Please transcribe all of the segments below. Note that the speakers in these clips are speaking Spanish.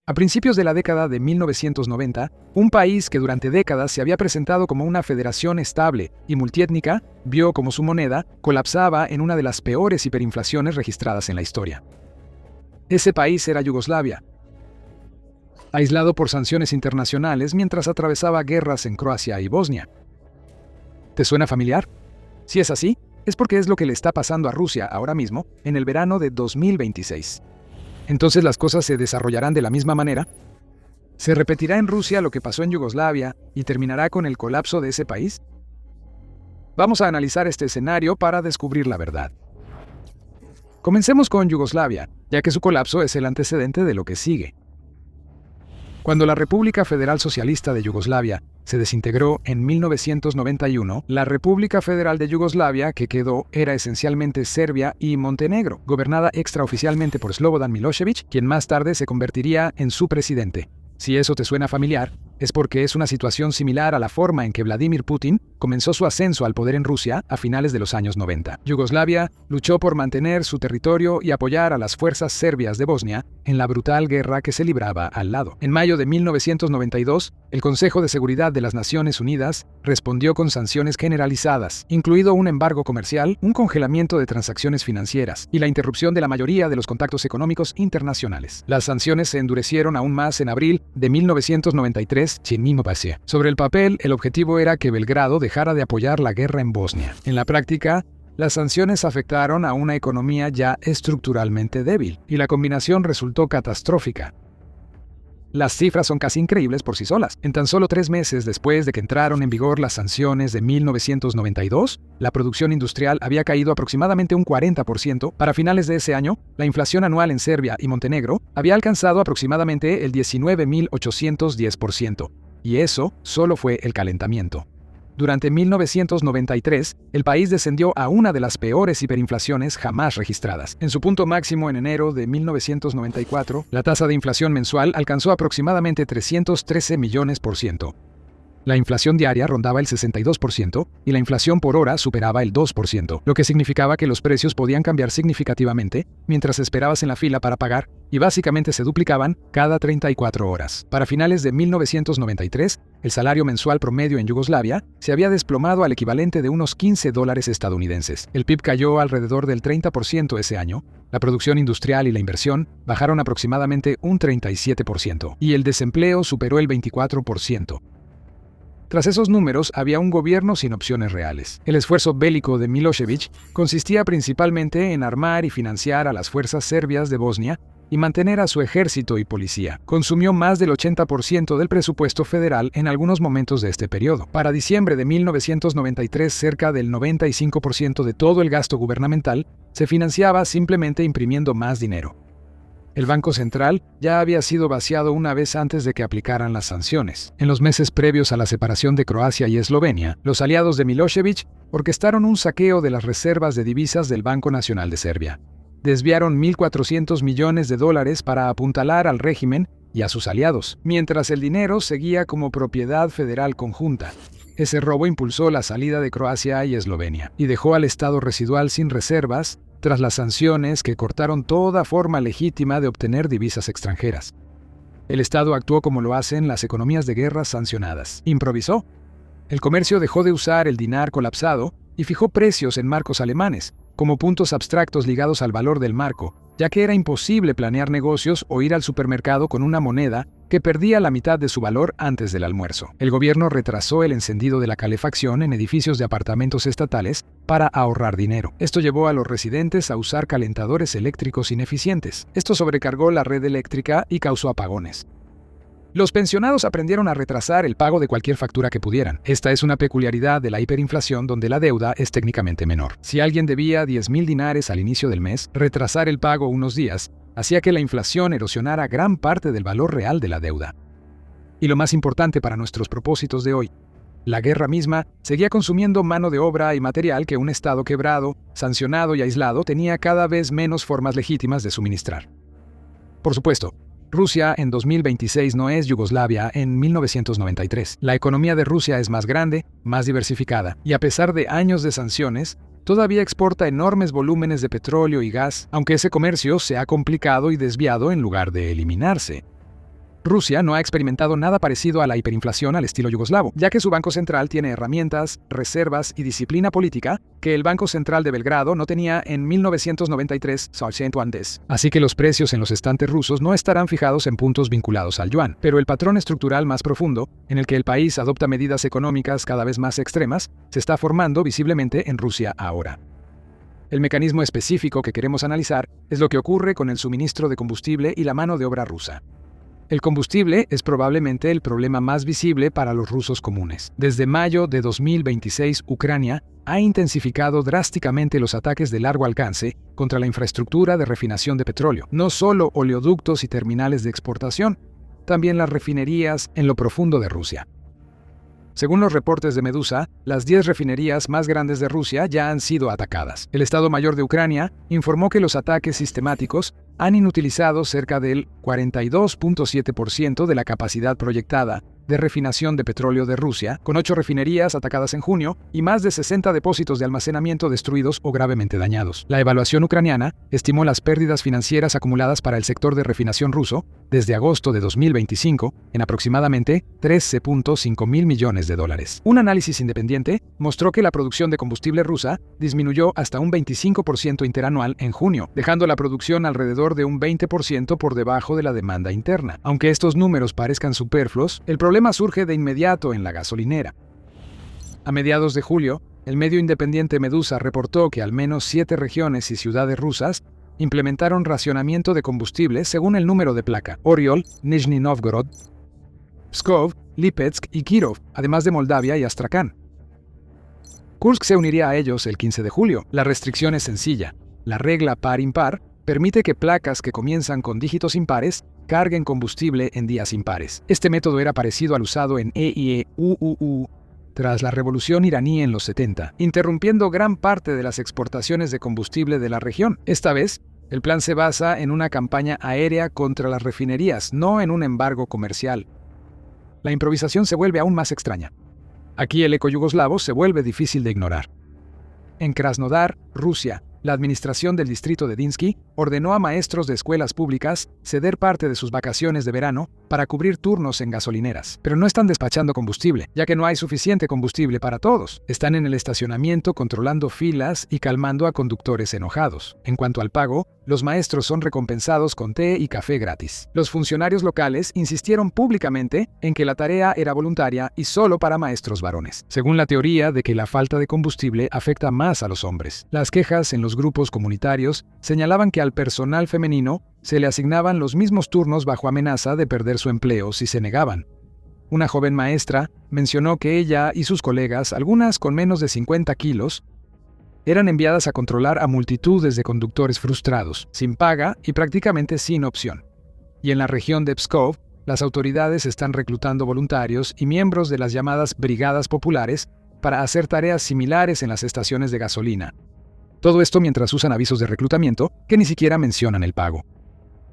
A principios de la década de 1990, un país que durante décadas se había presentado como una federación estable y multiétnica, vio como su moneda colapsaba en una de las peores hiperinflaciones registradas en la historia. Ese país era Yugoslavia, aislado por sanciones internacionales mientras atravesaba guerras en Croacia y Bosnia. ¿Te suena familiar? Si es así, es porque es lo que le está pasando a Rusia ahora mismo, en el verano de 2026. Entonces las cosas se desarrollarán de la misma manera. ¿Se repetirá en Rusia lo que pasó en Yugoslavia y terminará con el colapso de ese país? Vamos a analizar este escenario para descubrir la verdad. Comencemos con Yugoslavia, ya que su colapso es el antecedente de lo que sigue. Cuando la República Federal Socialista de Yugoslavia se desintegró en 1991, la República Federal de Yugoslavia que quedó era esencialmente Serbia y Montenegro, gobernada extraoficialmente por Slobodan Milošević, quien más tarde se convertiría en su presidente. Si eso te suena familiar, es porque es una situación similar a la forma en que Vladimir Putin comenzó su ascenso al poder en Rusia a finales de los años 90. Yugoslavia luchó por mantener su territorio y apoyar a las fuerzas serbias de Bosnia en la brutal guerra que se libraba al lado. En mayo de 1992, el Consejo de Seguridad de las Naciones Unidas respondió con sanciones generalizadas, incluido un embargo comercial, un congelamiento de transacciones financieras y la interrupción de la mayoría de los contactos económicos internacionales. Las sanciones se endurecieron aún más en abril de 1993. Sobre el papel, el objetivo era que Belgrado dejara de apoyar la guerra en Bosnia. En la práctica, las sanciones afectaron a una economía ya estructuralmente débil, y la combinación resultó catastrófica. Las cifras son casi increíbles por sí solas. En tan solo 3 meses después de que entraron en vigor las sanciones de 1992, la producción industrial había caído aproximadamente un 40%. Para finales de ese año, la inflación anual en Serbia y Montenegro había alcanzado aproximadamente el 19.810%. Y eso solo fue el calentamiento. Durante 1993, el país descendió a una de las peores hiperinflaciones jamás registradas. En su punto máximo en enero de 1994, la tasa de inflación mensual alcanzó aproximadamente 313 millones%. La inflación diaria rondaba el 62% y la inflación por hora superaba el 2%, lo que significaba que los precios podían cambiar significativamente mientras esperabas en la fila para pagar y básicamente se duplicaban cada 34 horas. Para finales de 1993, el salario mensual promedio en Yugoslavia se había desplomado al equivalente de unos $15 estadounidenses. El PIB cayó alrededor del 30% ese año, la producción industrial y la inversión bajaron aproximadamente un 37%, y el desempleo superó el 24%. Tras esos números, había un gobierno sin opciones reales. El esfuerzo bélico de Milošević consistía principalmente en armar y financiar a las fuerzas serbias de Bosnia y mantener a su ejército y policía. Consumió más del 80% del presupuesto federal en algunos momentos de este periodo. Para diciembre de 1993, cerca del 95% de todo el gasto gubernamental se financiaba simplemente imprimiendo más dinero. El Banco Central ya había sido vaciado una vez antes de que aplicaran las sanciones. En los meses previos a la separación de Croacia y Eslovenia, los aliados de Milošević orquestaron un saqueo de las reservas de divisas del Banco Nacional de Serbia. Desviaron $1.400 millones para apuntalar al régimen y a sus aliados, mientras el dinero seguía como propiedad federal conjunta. Ese robo impulsó la salida de Croacia y Eslovenia y dejó al Estado residual sin reservas tras las sanciones que cortaron toda forma legítima de obtener divisas extranjeras. El Estado actuó como lo hacen las economías de guerra sancionadas. Improvisó. El comercio dejó de usar el dinar colapsado y fijó precios en marcos alemanes, como puntos abstractos ligados al valor del marco, ya que era imposible planear negocios o ir al supermercado con una moneda que perdía la mitad de su valor antes del almuerzo. El gobierno retrasó el encendido de la calefacción en edificios de apartamentos estatales para ahorrar dinero. Esto llevó a los residentes a usar calentadores eléctricos ineficientes. Esto sobrecargó la red eléctrica y causó apagones. Los pensionados aprendieron a retrasar el pago de cualquier factura que pudieran. Esta es una peculiaridad de la hiperinflación donde la deuda es técnicamente menor. Si alguien debía 10.000 dinares al inicio del mes, retrasar el pago unos días hacía que la inflación erosionara gran parte del valor real de la deuda. Y lo más importante para nuestros propósitos de hoy, la guerra misma seguía consumiendo mano de obra y material que un Estado quebrado, sancionado y aislado tenía cada vez menos formas legítimas de suministrar. Por supuesto, Rusia en 2026 no es Yugoslavia en 1993. La economía de Rusia es más grande, más diversificada, y a pesar de años de sanciones, todavía exporta enormes volúmenes de petróleo y gas, aunque ese comercio se ha complicado y desviado en lugar de eliminarse. Rusia no ha experimentado nada parecido a la hiperinflación al estilo yugoslavo, ya que su Banco Central tiene herramientas, reservas y disciplina política que el Banco Central de Belgrado no tenía en 1993, antes. Así que los precios en los estantes rusos no estarán fijados en puntos vinculados al yuan, pero el patrón estructural más profundo, en el que el país adopta medidas económicas cada vez más extremas, se está formando visiblemente en Rusia ahora. El mecanismo específico que queremos analizar es lo que ocurre con el suministro de combustible y la mano de obra rusa. El combustible es probablemente el problema más visible para los rusos comunes. Desde mayo de 2026, Ucrania ha intensificado drásticamente los ataques de largo alcance contra la infraestructura de refinación de petróleo, no solo oleoductos y terminales de exportación, también las refinerías en lo profundo de Rusia. Según los reportes de Medusa, las 10 refinerías más grandes de Rusia ya han sido atacadas. El Estado Mayor de Ucrania informó que los ataques sistemáticos han inutilizado cerca del 42.7% de la capacidad proyectada de refinación de petróleo de Rusia, con 8 refinerías atacadas en junio y más de 60 depósitos de almacenamiento destruidos o gravemente dañados. La evaluación ucraniana estimó las pérdidas financieras acumuladas para el sector de refinación ruso desde agosto de 2025 en aproximadamente 13.5 mil millones de dólares. Un análisis independiente mostró que la producción de combustible rusa disminuyó hasta un 25% interanual en junio, dejando la producción alrededor de un 20% por debajo de la demanda interna. Aunque estos números parezcan superfluos, el problema surge de inmediato en la gasolinera. A mediados de julio, el medio independiente Medusa reportó que al menos 7 regiones y ciudades rusas implementaron racionamiento de combustible según el número de placa: Oriol, Nizhny Novgorod, Pskov, Lipetsk y Kirov, además de Moldavia y Astrakán. Kursk se uniría a ellos el 15 de julio. La restricción es sencilla. La regla par-impar permite que placas que comienzan con dígitos impares carguen combustible en días impares. Este método era parecido al usado en EIE-UUU tras la revolución iraní en los 70, interrumpiendo gran parte de las exportaciones de combustible de la región. Esta vez, el plan se basa en una campaña aérea contra las refinerías, no en un embargo comercial. La improvisación se vuelve aún más extraña. Aquí el eco yugoslavo se vuelve difícil de ignorar. En Krasnodar, Rusia, la administración del distrito de Dinsky ordenó a maestros de escuelas públicas ceder parte de sus vacaciones de verano para cubrir turnos en gasolineras. Pero no están despachando combustible, ya que no hay suficiente combustible para todos. Están en el estacionamiento controlando filas y calmando a conductores enojados. En cuanto al pago, los maestros son recompensados con té y café gratis. Los funcionarios locales insistieron públicamente en que la tarea era voluntaria y solo para maestros varones, según la teoría de que la falta de combustible afecta más a los hombres. Las quejas en los grupos comunitarios señalaban que al personal femenino se le asignaban los mismos turnos bajo amenaza de perder su empleo si se negaban. Una joven maestra mencionó que ella y sus colegas, algunas con menos de 50 kilos, eran enviadas a controlar a multitudes de conductores frustrados, sin paga y prácticamente sin opción. Y en la región de Pskov, las autoridades están reclutando voluntarios y miembros de las llamadas brigadas populares para hacer tareas similares en las estaciones de gasolina. Todo esto mientras usan avisos de reclutamiento que ni siquiera mencionan el pago.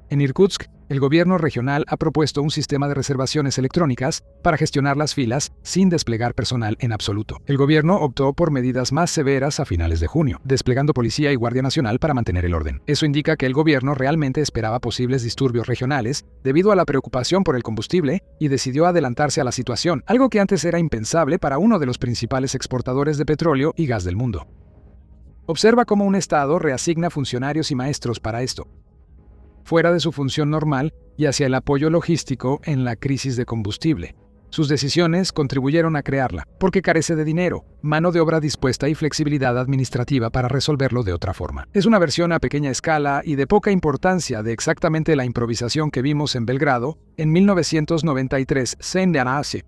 En Irkutsk, el gobierno regional ha propuesto un sistema de reservaciones electrónicas para gestionar las filas sin desplegar personal en absoluto. El gobierno optó por medidas más severas a finales de junio, desplegando policía y guardia nacional para mantener el orden. Eso indica que el gobierno realmente esperaba posibles disturbios regionales debido a la preocupación por el combustible y decidió adelantarse a la situación, algo que antes era impensable para uno de los principales exportadores de petróleo y gas del mundo. Observa cómo un Estado reasigna funcionarios y maestros para esto, fuera de su función normal y hacia el apoyo logístico en la crisis de combustible. Sus decisiones contribuyeron a crearla, porque carece de dinero, mano de obra dispuesta y flexibilidad administrativa para resolverlo de otra forma. Es una versión a pequeña escala y de poca importancia de exactamente la improvisación que vimos en Belgrado en 1993,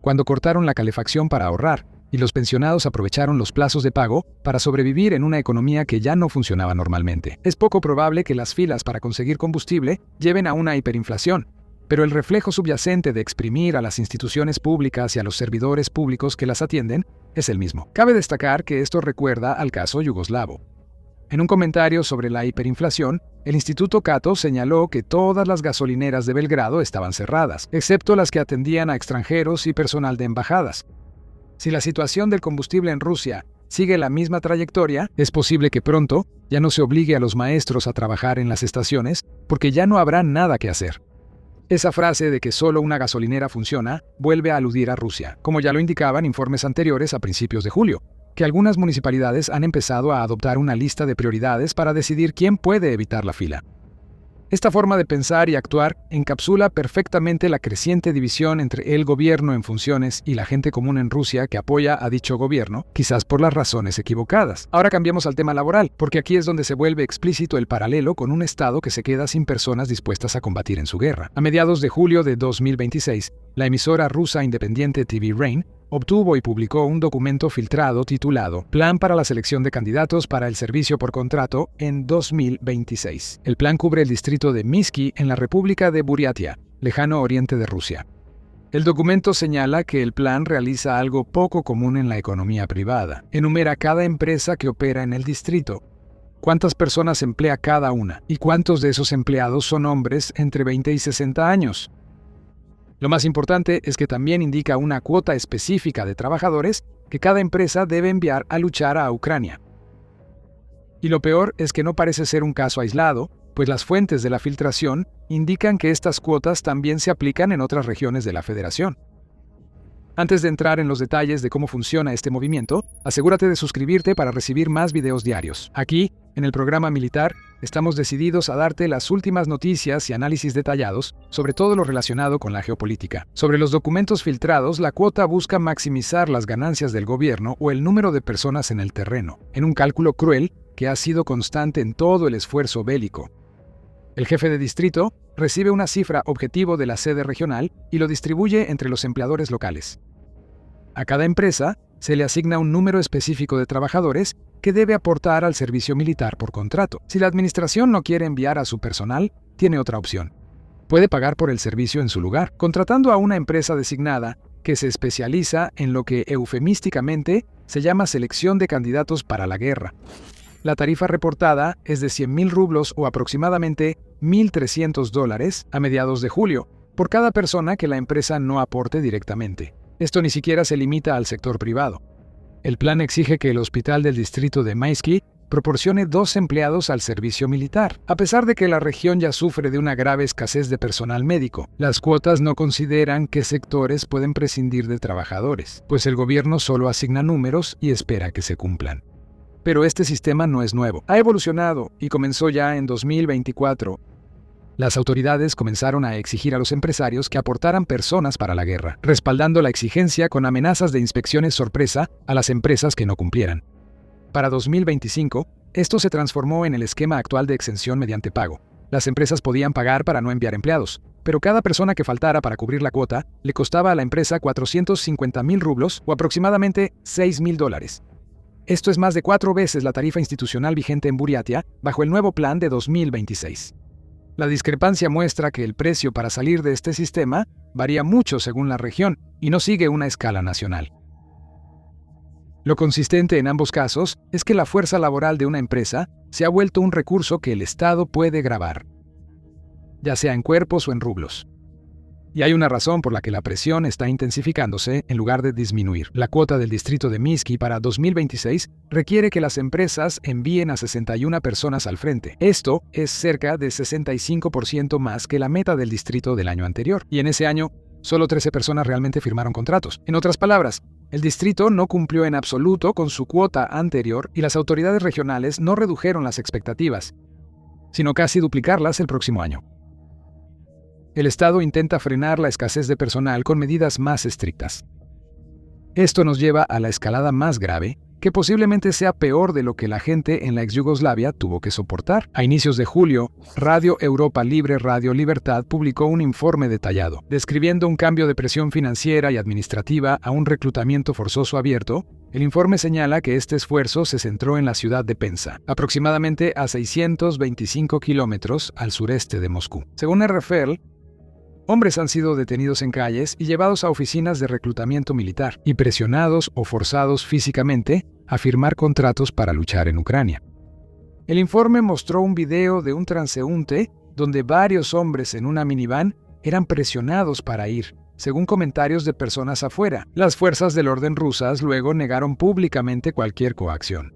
cuando cortaron la calefacción para ahorrar, y los pensionados aprovecharon los plazos de pago para sobrevivir en una economía que ya no funcionaba normalmente. Es poco probable que las filas para conseguir combustible lleven a una hiperinflación, pero el reflejo subyacente de exprimir a las instituciones públicas y a los servidores públicos que las atienden es el mismo. Cabe destacar que esto recuerda al caso yugoslavo. En un comentario sobre la hiperinflación, el Instituto Cato señaló que todas las gasolineras de Belgrado estaban cerradas, excepto las que atendían a extranjeros y personal de embajadas. Si la situación del combustible en Rusia sigue la misma trayectoria, es posible que pronto ya no se obligue a los maestros a trabajar en las estaciones porque ya no habrá nada que hacer. Esa frase de que solo una gasolinera funciona vuelve a aludir a Rusia, como ya lo indicaban informes anteriores a principios de julio, que algunas municipalidades han empezado a adoptar una lista de prioridades para decidir quién puede evitar la fila. Esta forma de pensar y actuar encapsula perfectamente la creciente división entre el gobierno en funciones y la gente común en Rusia que apoya a dicho gobierno, quizás por las razones equivocadas. Ahora cambiamos al tema laboral, porque aquí es donde se vuelve explícito el paralelo con un Estado que se queda sin personas dispuestas a combatir en su guerra. A mediados de julio de 2026, la emisora rusa independiente TV Rain obtuvo y publicó un documento filtrado titulado Plan para la selección de candidatos para el servicio por contrato en 2026. El plan cubre el distrito de Mishki en la República de Buriatia, lejano oriente de Rusia. El documento señala que el plan realiza algo poco común en la economía privada. Enumera cada empresa que opera en el distrito, cuántas personas emplea cada una y cuántos de esos empleados son hombres entre 20 y 60 años. Lo más importante es que también indica una cuota específica de trabajadores que cada empresa debe enviar a luchar a Ucrania. Y lo peor es que no parece ser un caso aislado, pues las fuentes de la filtración indican que estas cuotas también se aplican en otras regiones de la Federación. Antes de entrar en los detalles de cómo funciona este movimiento, asegúrate de suscribirte para recibir más videos diarios. Aquí, en el programa militar, estamos decididos a darte las últimas noticias y análisis detallados sobre todo lo relacionado con la geopolítica. Sobre los documentos filtrados, la cuota busca maximizar las ganancias del gobierno o el número de personas en el terreno, en un cálculo cruel que ha sido constante en todo el esfuerzo bélico. El jefe de distrito recibe una cifra objetivo de la sede regional y lo distribuye entre los empleadores locales. A cada empresa se le asigna un número específico de trabajadores que debe aportar al servicio militar por contrato. Si la administración no quiere enviar a su personal, tiene otra opción. Puede pagar por el servicio en su lugar, contratando a una empresa designada que se especializa en lo que eufemísticamente se llama selección de candidatos para la guerra. La tarifa reportada es de 100.000 rublos o aproximadamente $1.300 a mediados de julio, por cada persona que la empresa no aporte directamente. Esto ni siquiera se limita al sector privado. El plan exige que el hospital del distrito de Mishki proporcione 2 empleados al servicio militar. A pesar de que la región ya sufre de una grave escasez de personal médico, las cuotas no consideran qué sectores pueden prescindir de trabajadores, pues el gobierno solo asigna números y espera que se cumplan. Pero este sistema no es nuevo. Ha evolucionado y comenzó ya en 2024. Las autoridades comenzaron a exigir a los empresarios que aportaran personas para la guerra, respaldando la exigencia con amenazas de inspecciones sorpresa a las empresas que no cumplieran. Para 2025, esto se transformó en el esquema actual de exención mediante pago. Las empresas podían pagar para no enviar empleados, pero cada persona que faltara para cubrir la cuota le costaba a la empresa 450.000 rublos o aproximadamente $6.000. Esto es más de 4 veces la tarifa institucional vigente en Buriatia bajo el nuevo plan de 2026. La discrepancia muestra que el precio para salir de este sistema varía mucho según la región y no sigue una escala nacional. Lo consistente en ambos casos es que la fuerza laboral de una empresa se ha vuelto un recurso que el Estado puede gravar, ya sea en cuerpos o en rublos. Y hay una razón por la que la presión está intensificándose en lugar de disminuir. La cuota del distrito de Mishki para 2026 requiere que las empresas envíen a 61 personas al frente. Esto es cerca de 65% más que la meta del distrito del año anterior. Y en ese año, solo 13 personas realmente firmaron contratos. En otras palabras, el distrito no cumplió en absoluto con su cuota anterior y las autoridades regionales no redujeron las expectativas, sino casi duplicarlas el próximo año. El Estado intenta frenar la escasez de personal con medidas más estrictas. Esto nos lleva a la escalada más grave, que posiblemente sea peor de lo que la gente en la ex Yugoslavia tuvo que soportar. A inicios de julio, Radio Europa Libre Radio Libertad publicó un informe detallado, describiendo un cambio de presión financiera y administrativa a un reclutamiento forzoso abierto. El informe señala que este esfuerzo se centró en la ciudad de Penza, aproximadamente a 625 kilómetros al sureste de Moscú. Según RFL, hombres han sido detenidos en calles y llevados a oficinas de reclutamiento militar y presionados o forzados físicamente a firmar contratos para luchar en Ucrania. El informe mostró un video de un transeúnte donde varios hombres en una minivan eran presionados para ir, según comentarios de personas afuera. Las fuerzas del orden rusas luego negaron públicamente cualquier coacción.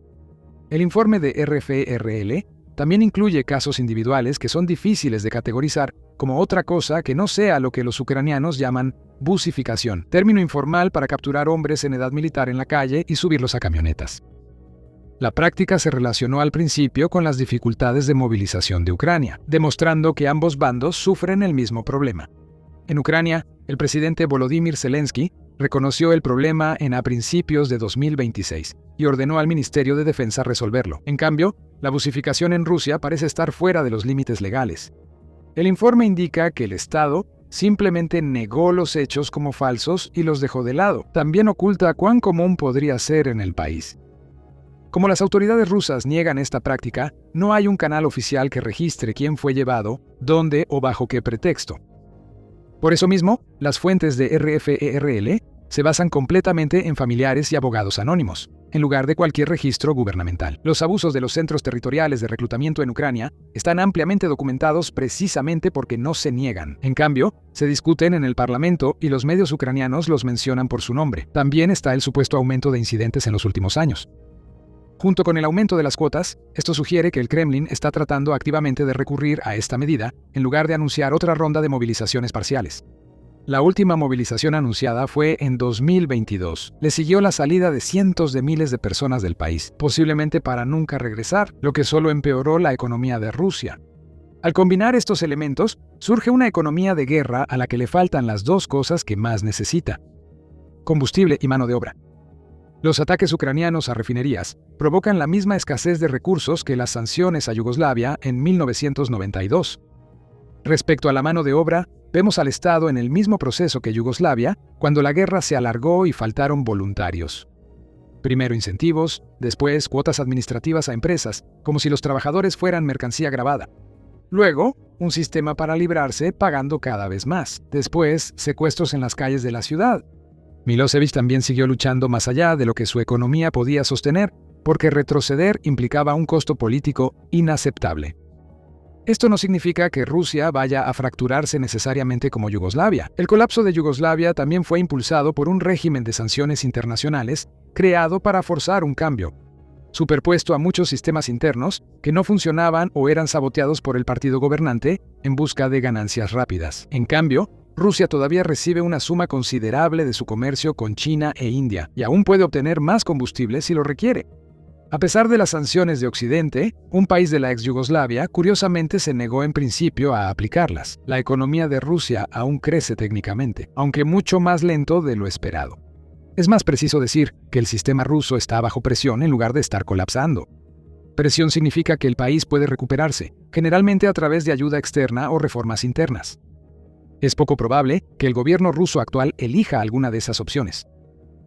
El informe de RFRL también incluye casos individuales que son difíciles de categorizar como otra cosa que no sea lo que los ucranianos llaman busificación, término informal para capturar hombres en edad militar en la calle y subirlos a camionetas. La práctica se relacionó al principio con las dificultades de movilización de Ucrania, demostrando que ambos bandos sufren el mismo problema. En Ucrania, el presidente Volodymyr Zelensky reconoció el problema a principios de 2026 y ordenó al Ministerio de Defensa resolverlo. En cambio, la busificación en Rusia parece estar fuera de los límites legales. El informe indica que el Estado simplemente negó los hechos como falsos y los dejó de lado. También oculta cuán común podría ser en el país. Como las autoridades rusas niegan esta práctica, no hay un canal oficial que registre quién fue llevado, dónde o bajo qué pretexto. Por eso mismo, las fuentes de RFERL se basan completamente en familiares y abogados anónimos, en lugar de cualquier registro gubernamental. Los abusos de los centros territoriales de reclutamiento en Ucrania están ampliamente documentados precisamente porque no se niegan. En cambio, se discuten en el Parlamento y los medios ucranianos los mencionan por su nombre. También está el supuesto aumento de incidentes en los últimos años. Junto con el aumento de las cuotas, esto sugiere que el Kremlin está tratando activamente de recurrir a esta medida, en lugar de anunciar otra ronda de movilizaciones parciales. La última movilización anunciada fue en 2022. Le siguió la salida de cientos de miles de personas del país, posiblemente para nunca regresar, lo que solo empeoró la economía de Rusia. Al combinar estos elementos, surge una economía de guerra a la que le faltan las dos cosas que más necesita: combustible y mano de obra. Los ataques ucranianos a refinerías provocan la misma escasez de recursos que las sanciones a Yugoslavia en 1992. Respecto a la mano de obra, vemos al Estado en el mismo proceso que Yugoslavia, cuando la guerra se alargó y faltaron voluntarios. Primero incentivos, después cuotas administrativas a empresas, como si los trabajadores fueran mercancía grabada. Luego, un sistema para librarse pagando cada vez más. Después, secuestros en las calles de la ciudad. Milosevic también siguió luchando más allá de lo que su economía podía sostener, porque retroceder implicaba un costo político inaceptable. Esto no significa que Rusia vaya a fracturarse necesariamente como Yugoslavia. El colapso de Yugoslavia también fue impulsado por un régimen de sanciones internacionales creado para forzar un cambio, superpuesto a muchos sistemas internos que no funcionaban o eran saboteados por el partido gobernante en busca de ganancias rápidas. En cambio, Rusia todavía recibe una suma considerable de su comercio con China e India, y aún puede obtener más combustible si lo requiere. A pesar de las sanciones de Occidente, un país de la ex Yugoslavia curiosamente se negó en principio a aplicarlas. La economía de Rusia aún crece técnicamente, aunque mucho más lento de lo esperado. Es más preciso decir que el sistema ruso está bajo presión en lugar de estar colapsando. Presión significa que el país puede recuperarse, generalmente a través de ayuda externa o reformas internas. Es poco probable que el gobierno ruso actual elija alguna de esas opciones.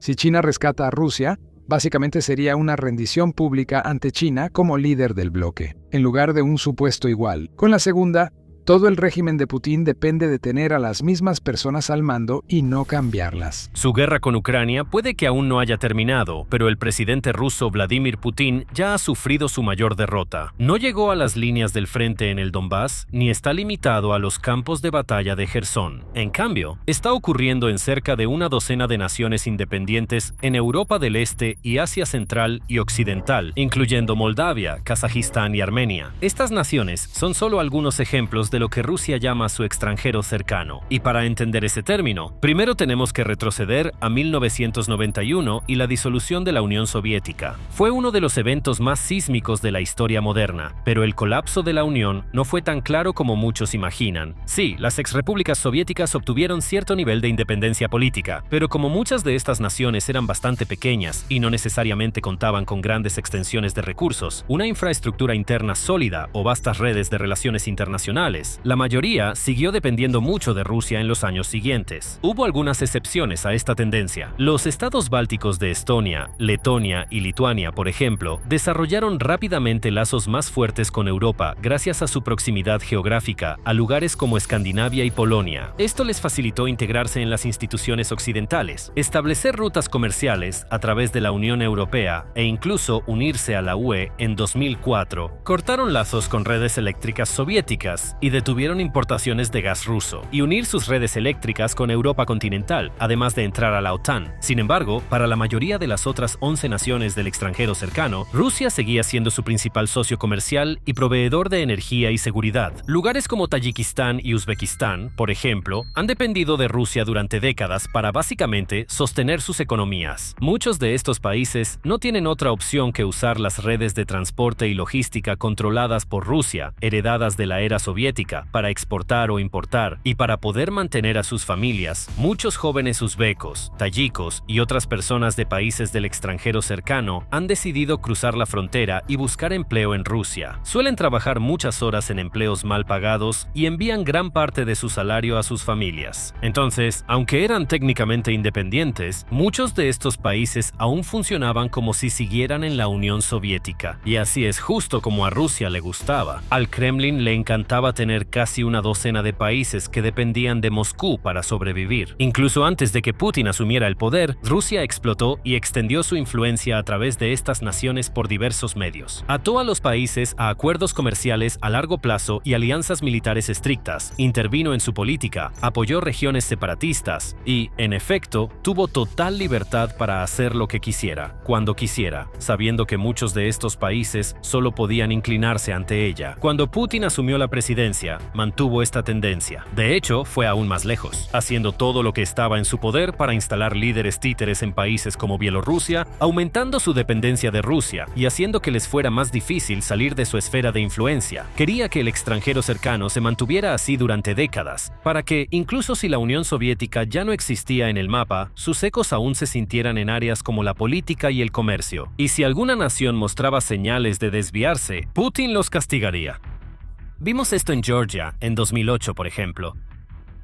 Si China rescata a Rusia, básicamente sería una rendición pública ante China como líder del bloque, en lugar de un supuesto igual. Con la segunda, todo el régimen de Putin depende de tener a las mismas personas al mando y no cambiarlas. Su guerra con Ucrania puede que aún no haya terminado, pero el presidente ruso Vladimir Putin ya ha sufrido su mayor derrota. No llegó a las líneas del frente en el Donbass, ni está limitado a los campos de batalla de Jersón. En cambio, está ocurriendo en cerca de una docena de naciones independientes en Europa del Este y Asia Central y Occidental, incluyendo Moldavia, Kazajistán y Armenia. Estas naciones son solo algunos ejemplos de lo que Rusia llama su extranjero cercano. Y para entender ese término, primero tenemos que retroceder a 1991 y la disolución de la Unión Soviética. Fue uno de los eventos más sísmicos de la historia moderna, pero el colapso de la Unión no fue tan claro como muchos imaginan. Sí, las exrepúblicas soviéticas obtuvieron cierto nivel de independencia política, pero como muchas de estas naciones eran bastante pequeñas y no necesariamente contaban con grandes extensiones de recursos, una infraestructura interna sólida o vastas redes de relaciones internacionales, la mayoría siguió dependiendo mucho de Rusia en los años siguientes. Hubo algunas excepciones a esta tendencia. Los estados bálticos de Estonia, Letonia y Lituania, por ejemplo, desarrollaron rápidamente lazos más fuertes con Europa gracias a su proximidad geográfica a lugares como Escandinavia y Polonia. Esto les facilitó integrarse en las instituciones occidentales, establecer rutas comerciales a través de la Unión Europea e incluso unirse a la UE en 2004. Cortaron lazos con redes eléctricas soviéticas y y detuvieron importaciones de gas ruso y unir sus redes eléctricas con Europa continental, además de entrar a la OTAN. Sin embargo, para la mayoría de las otras 11 naciones del extranjero cercano, Rusia seguía siendo su principal socio comercial y proveedor de energía y seguridad. Lugares como Tayikistán y Uzbekistán, por ejemplo, han dependido de Rusia durante décadas para básicamente sostener sus economías. Muchos de estos países no tienen otra opción que usar las redes de transporte y logística controladas por Rusia, heredadas de la era soviética, para exportar o importar, y para poder mantener a sus familias. Muchos jóvenes uzbecos, tayikos y otras personas de países del extranjero cercano han decidido cruzar la frontera y buscar empleo en Rusia. Suelen trabajar muchas horas en empleos mal pagados y envían gran parte de su salario a sus familias. Entonces, aunque eran técnicamente independientes, muchos de estos países aún funcionaban como si siguieran en la Unión Soviética. Y así es justo como a Rusia le gustaba. Al Kremlin le encantaba tener casi una docena de países que dependían de Moscú para sobrevivir. Incluso antes de que Putin asumiera el poder, Rusia explotó y extendió su influencia a través de estas naciones por diversos medios. Ató a los países a acuerdos comerciales a largo plazo y alianzas militares estrictas, intervino en su política, apoyó regiones separatistas y, en efecto, tuvo total libertad para hacer lo que quisiera, cuando quisiera, sabiendo que muchos de estos países solo podían inclinarse ante ella. Cuando Putin asumió la presidencia, mantuvo esta tendencia. De hecho, fue aún más lejos, haciendo todo lo que estaba en su poder para instalar líderes títeres en países como Bielorrusia, aumentando su dependencia de Rusia y haciendo que les fuera más difícil salir de su esfera de influencia. Quería que el extranjero cercano se mantuviera así durante décadas, para que, incluso si la Unión Soviética ya no existía en el mapa, sus ecos aún se sintieran en áreas como la política y el comercio. Y si alguna nación mostraba señales de desviarse, Putin los castigaría. Vimos esto en Georgia en 2008, por ejemplo.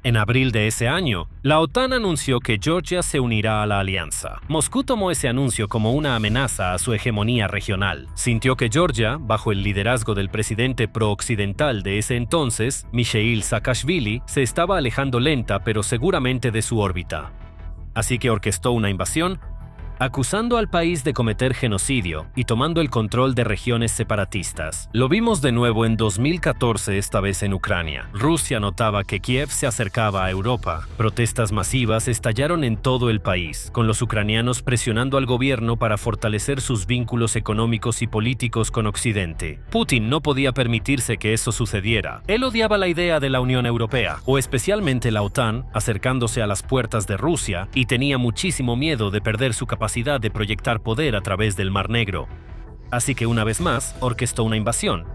En abril de ese año, la OTAN anunció que Georgia se unirá a la alianza. Moscú tomó ese anuncio como una amenaza a su hegemonía regional. Sintió que Georgia, bajo el liderazgo del presidente pro-occidental de ese entonces, Mikhail Saakashvili, se estaba alejando lenta pero seguramente de su órbita. Así que orquestó una invasión, acusando al país de cometer genocidio y tomando el control de regiones separatistas. Lo vimos de nuevo en 2014, esta vez en Ucrania. Rusia notaba que Kiev se acercaba a Europa. Protestas masivas estallaron en todo el país, con los ucranianos presionando al gobierno para fortalecer sus vínculos económicos y políticos con Occidente. Putin no podía permitirse que eso sucediera. Él odiaba la idea de la Unión Europea, o especialmente la OTAN, acercándose a las puertas de Rusia, y tenía muchísimo miedo de perder su capacidad de proyectar poder a través del Mar Negro. Así que una vez más, orquestó una invasión,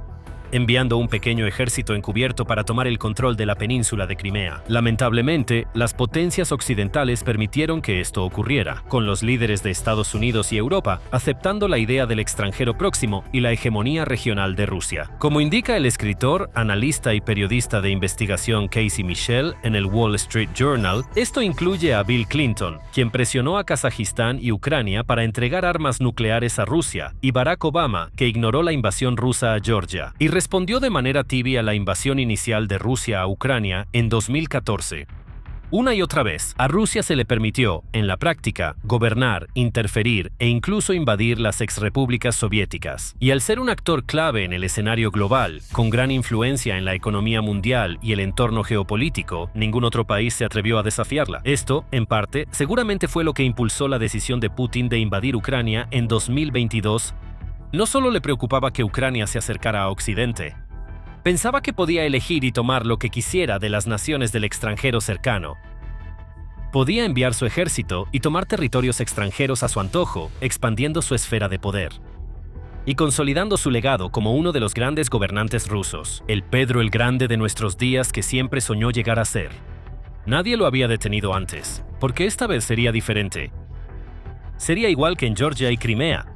enviando un pequeño ejército encubierto para tomar el control de la península de Crimea. Lamentablemente, las potencias occidentales permitieron que esto ocurriera, con los líderes de Estados Unidos y Europa aceptando la idea del extranjero próximo y la hegemonía regional de Rusia. Como indica el escritor, analista y periodista de investigación Casey Mitchell en el Wall Street Journal, esto incluye a Bill Clinton, quien presionó a Kazajistán y Ucrania para entregar armas nucleares a Rusia, y Barack Obama, que ignoró la invasión rusa a Georgia y respondió de manera tibia a la invasión inicial de Rusia a Ucrania en 2014. Una y otra vez, a Rusia se le permitió, en la práctica, gobernar, interferir e incluso invadir las exrepúblicas soviéticas. Y al ser un actor clave en el escenario global, con gran influencia en la economía mundial y el entorno geopolítico, ningún otro país se atrevió a desafiarla. Esto, en parte, seguramente fue lo que impulsó la decisión de Putin de invadir Ucrania en 2022. No solo le preocupaba que Ucrania se acercara a Occidente, pensaba que podía elegir y tomar lo que quisiera de las naciones del extranjero cercano. Podía enviar su ejército y tomar territorios extranjeros a su antojo, expandiendo su esfera de poder y consolidando su legado como uno de los grandes gobernantes rusos, el Pedro el Grande de nuestros días que siempre soñó llegar a ser. Nadie lo había detenido antes, porque esta vez sería diferente. Sería igual que en Georgia y Crimea.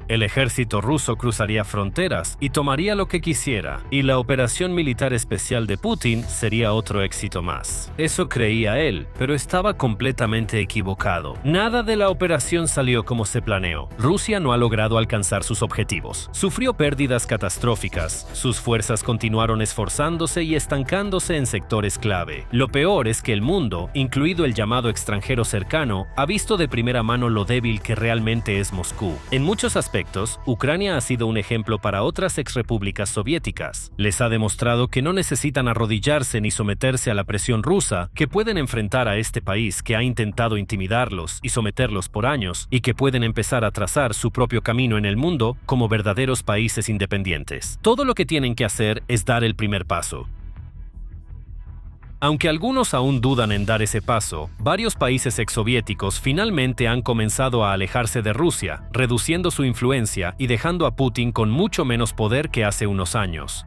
El ejército ruso cruzaría fronteras y tomaría lo que quisiera, y la operación militar especial de Putin sería otro éxito más. Eso creía él, pero estaba completamente equivocado. Nada de la operación salió como se planeó. Rusia no ha logrado alcanzar sus objetivos. Sufrió pérdidas catastróficas. Sus fuerzas continuaron esforzándose y estancándose en sectores clave. Lo peor es que el mundo, incluido el llamado extranjero cercano, ha visto de primera mano lo débil que realmente es Moscú. En muchos aspectos, aspectos, Ucrania ha sido un ejemplo para otras exrepúblicas soviéticas. Les ha demostrado que no necesitan arrodillarse ni someterse a la presión rusa, que pueden enfrentar a este país que ha intentado intimidarlos y someterlos por años, y que pueden empezar a trazar su propio camino en el mundo como verdaderos países independientes. Todo lo que tienen que hacer es dar el primer paso. Aunque algunos aún dudan en dar ese paso, varios países exsoviéticos finalmente han comenzado a alejarse de Rusia, reduciendo su influencia y dejando a Putin con mucho menos poder que hace unos años.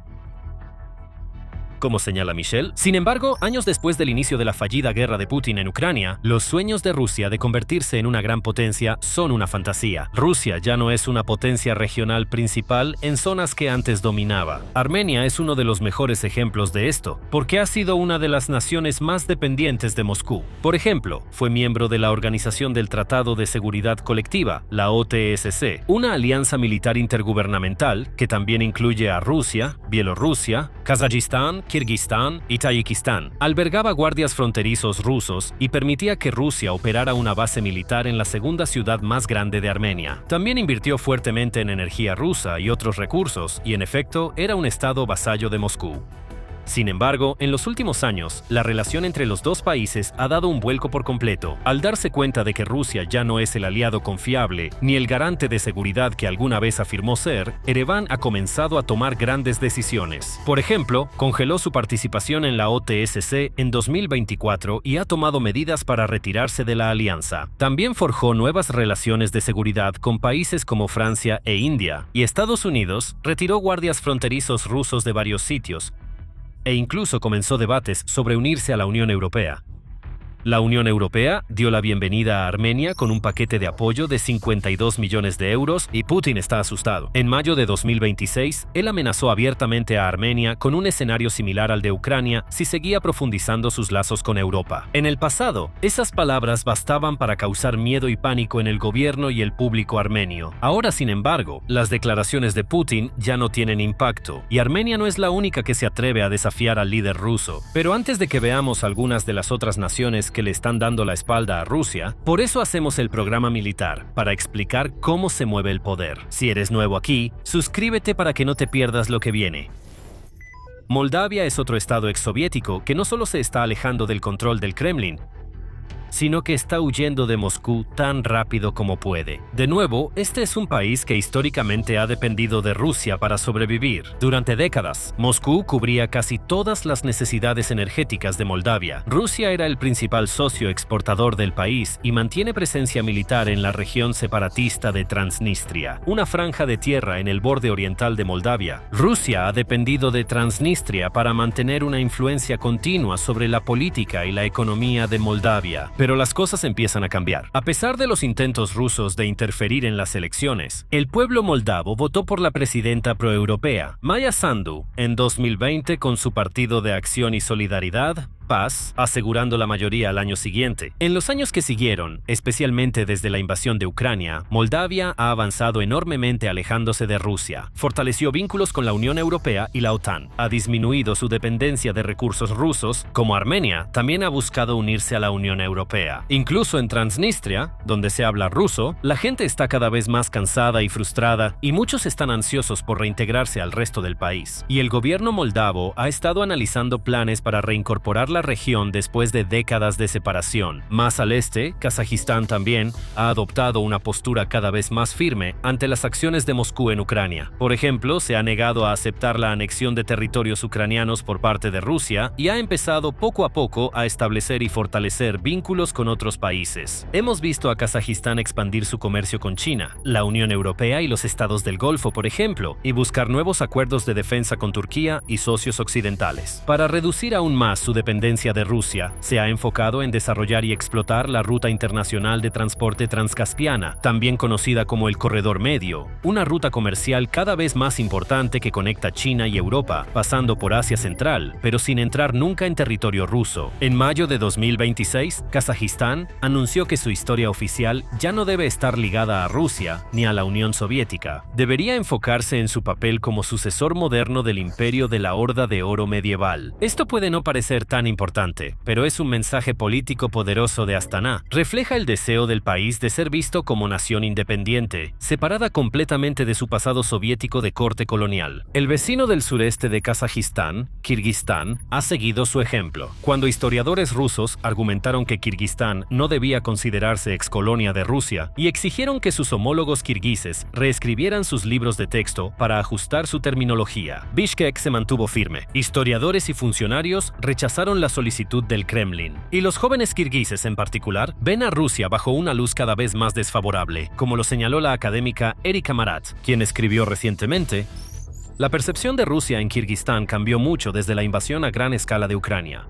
Como señala Michel. Sin embargo, años después del inicio de la fallida guerra de Putin en Ucrania, los sueños de Rusia de convertirse en una gran potencia son una fantasía. Rusia ya no es una potencia regional principal en zonas que antes dominaba. Armenia es uno de los mejores ejemplos de esto, porque ha sido una de las naciones más dependientes de Moscú. Por ejemplo, fue miembro de la Organización del Tratado de Seguridad Colectiva, la OTSC, una alianza militar intergubernamental que también incluye a Rusia, Bielorrusia, Kazajistán, Kirguistán y Tayikistán. Albergaba guardias fronterizos rusos y permitía que Rusia operara una base militar en la segunda ciudad más grande de Armenia. También invirtió fuertemente en energía rusa y otros recursos, y en efecto era un estado vasallo de Moscú. Sin embargo, en los últimos años, la relación entre los dos países ha dado un vuelco por completo. Al darse cuenta de que Rusia ya no es el aliado confiable ni el garante de seguridad que alguna vez afirmó ser, Ereván ha comenzado a tomar grandes decisiones. Por ejemplo, congeló su participación en la OTSC en 2024 y ha tomado medidas para retirarse de la alianza. También forjó nuevas relaciones de seguridad con países como Francia e India, y Estados Unidos retiró guardias fronterizos rusos de varios sitios, e incluso comenzó debates sobre unirse a la Unión Europea. La Unión Europea dio la bienvenida a Armenia con un paquete de apoyo de 52 millones de euros y Putin está asustado. En mayo de 2026, él amenazó abiertamente a Armenia con un escenario similar al de Ucrania si seguía profundizando sus lazos con Europa. En el pasado, esas palabras bastaban para causar miedo y pánico en el gobierno y el público armenio. Ahora, sin embargo, las declaraciones de Putin ya no tienen impacto, y Armenia no es la única que se atreve a desafiar al líder ruso. Pero antes de que veamos algunas de las otras naciones que le están dando la espalda a Rusia, por eso hacemos el programa militar, para explicar cómo se mueve el poder. Si eres nuevo aquí, suscríbete para que no te pierdas lo que viene. Moldavia es otro estado exsoviético que no solo se está alejando del control del Kremlin, sino que está huyendo de Moscú tan rápido como puede. De nuevo, este es un país que históricamente ha dependido de Rusia para sobrevivir. Durante décadas, Moscú cubría casi todas las necesidades energéticas de Moldavia. Rusia era el principal socio exportador del país y mantiene presencia militar en la región separatista de Transnistria, una franja de tierra en el borde oriental de Moldavia. Rusia ha dependido de Transnistria para mantener una influencia continua sobre la política y la economía de Moldavia. Pero las cosas empiezan a cambiar. A pesar de los intentos rusos de interferir en las elecciones, el pueblo moldavo votó por la presidenta proeuropea, Maya Sandu, en 2020 con su Partido de Acción y Solidaridad, PAS, asegurando la mayoría al año siguiente. En los años que siguieron, especialmente desde la invasión de Ucrania, Moldavia ha avanzado enormemente alejándose de Rusia, fortaleció vínculos con la Unión Europea y la OTAN, ha disminuido su dependencia de recursos rusos, como Armenia también ha buscado unirse a la Unión Europea. Incluso en Transnistria, donde se habla ruso, la gente está cada vez más cansada y frustrada, y muchos están ansiosos por reintegrarse al resto del país. Y el gobierno moldavo ha estado analizando planes para reincorporar la región después de décadas de separación. Más al este, Kazajistán también ha adoptado una postura cada vez más firme ante las acciones de Moscú en Ucrania. Por ejemplo, se ha negado a aceptar la anexión de territorios ucranianos por parte de Rusia y ha empezado poco a poco a establecer y fortalecer vínculos con otros países. Hemos visto a Kazajistán expandir su comercio con China, la Unión Europea y los estados del Golfo, por ejemplo, y buscar nuevos acuerdos de defensa con Turquía y socios occidentales. Para reducir aún más su dependencia de Rusia, se ha enfocado en desarrollar y explotar la ruta internacional de transporte transcaspiana, también conocida como el Corredor Medio, una ruta comercial cada vez más importante que conecta China y Europa, pasando por Asia Central, pero sin entrar nunca en territorio ruso. En mayo de 2026, Kazajistán anunció que su historia oficial ya no debe estar ligada a Rusia ni a la Unión Soviética. Debería enfocarse en su papel como sucesor moderno del imperio de la Horda de Oro medieval. Esto puede no parecer tan importante, pero es un mensaje político poderoso de Astana. Refleja el deseo del país de ser visto como nación independiente, separada completamente de su pasado soviético de corte colonial. El vecino del sureste de Kazajistán, Kirguistán, ha seguido su ejemplo. Cuando historiadores rusos argumentaron que Kirguistán no debía considerarse excolonia de Rusia y exigieron que sus homólogos kirguises reescribieran sus libros de texto para ajustar su terminología, Bishkek se mantuvo firme. Historiadores y funcionarios rechazaron la solicitud del Kremlin, y los jóvenes kirguises en particular ven a Rusia bajo una luz cada vez más desfavorable, como lo señaló la académica Erika Marat, quien escribió recientemente: la percepción de Rusia en Kirguistán cambió mucho desde la invasión a gran escala de Ucrania.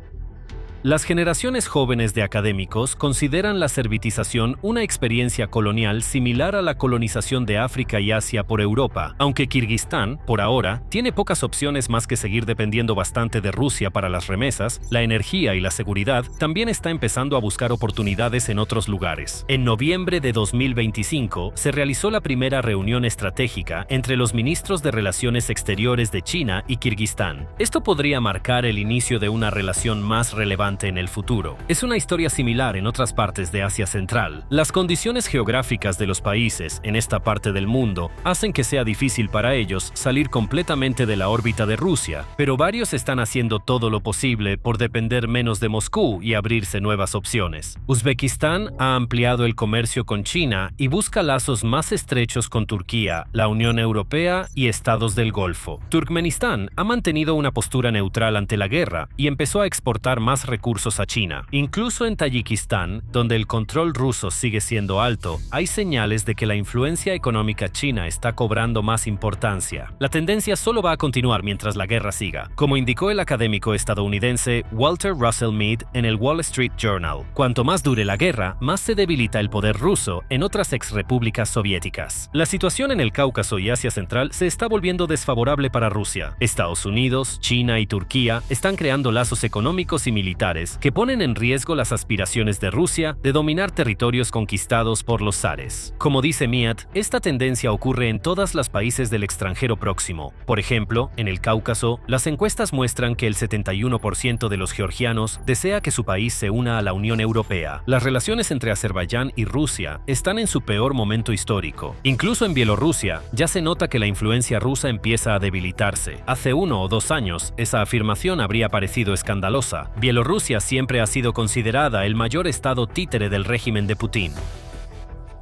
Las generaciones jóvenes de académicos consideran la servitización una experiencia colonial similar a la colonización de África y Asia por Europa, aunque Kirguistán, por ahora, tiene pocas opciones más que seguir dependiendo bastante de Rusia para las remesas, la energía y la seguridad. También está empezando a buscar oportunidades en otros lugares. En noviembre de 2025 se realizó la primera reunión estratégica entre los ministros de Relaciones Exteriores de China y Kirguistán. Esto podría marcar el inicio de una relación más relevante en el futuro. Es una historia similar en otras partes de Asia Central. Las condiciones geográficas de los países en esta parte del mundo hacen que sea difícil para ellos salir completamente de la órbita de Rusia, pero varios están haciendo todo lo posible por depender menos de Moscú y abrirse nuevas opciones. Uzbekistán ha ampliado el comercio con China y busca lazos más estrechos con Turquía, la Unión Europea y estados del Golfo. Turkmenistán ha mantenido una postura neutral ante la guerra y empezó a exportar más recursos a China. Incluso en Tayikistán, donde el control ruso sigue siendo alto, hay señales de que la influencia económica china está cobrando más importancia. La tendencia solo va a continuar mientras la guerra siga, como indicó el académico estadounidense Walter Russell Mead en el Wall Street Journal. Cuanto más dure la guerra, más se debilita el poder ruso en otras exrepúblicas soviéticas. La situación en el Cáucaso y Asia Central se está volviendo desfavorable para Rusia. Estados Unidos, China y Turquía están creando lazos económicos y militares que ponen en riesgo las aspiraciones de Rusia de dominar territorios conquistados por los zares. Como dice Mead, esta tendencia ocurre en todos los países del extranjero próximo. Por ejemplo, en el Cáucaso, las encuestas muestran que el 71% de los georgianos desea que su país se una a la Unión Europea. Las relaciones entre Azerbaiyán y Rusia están en su peor momento histórico. Incluso en Bielorrusia, ya se nota que la influencia rusa empieza a debilitarse. Hace 1 o 2 años, esa afirmación habría parecido escandalosa. Bielorrusia siempre ha sido considerada el mayor estado títere del régimen de Putin.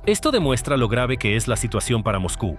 Esto demuestra lo grave que es la situación para Moscú.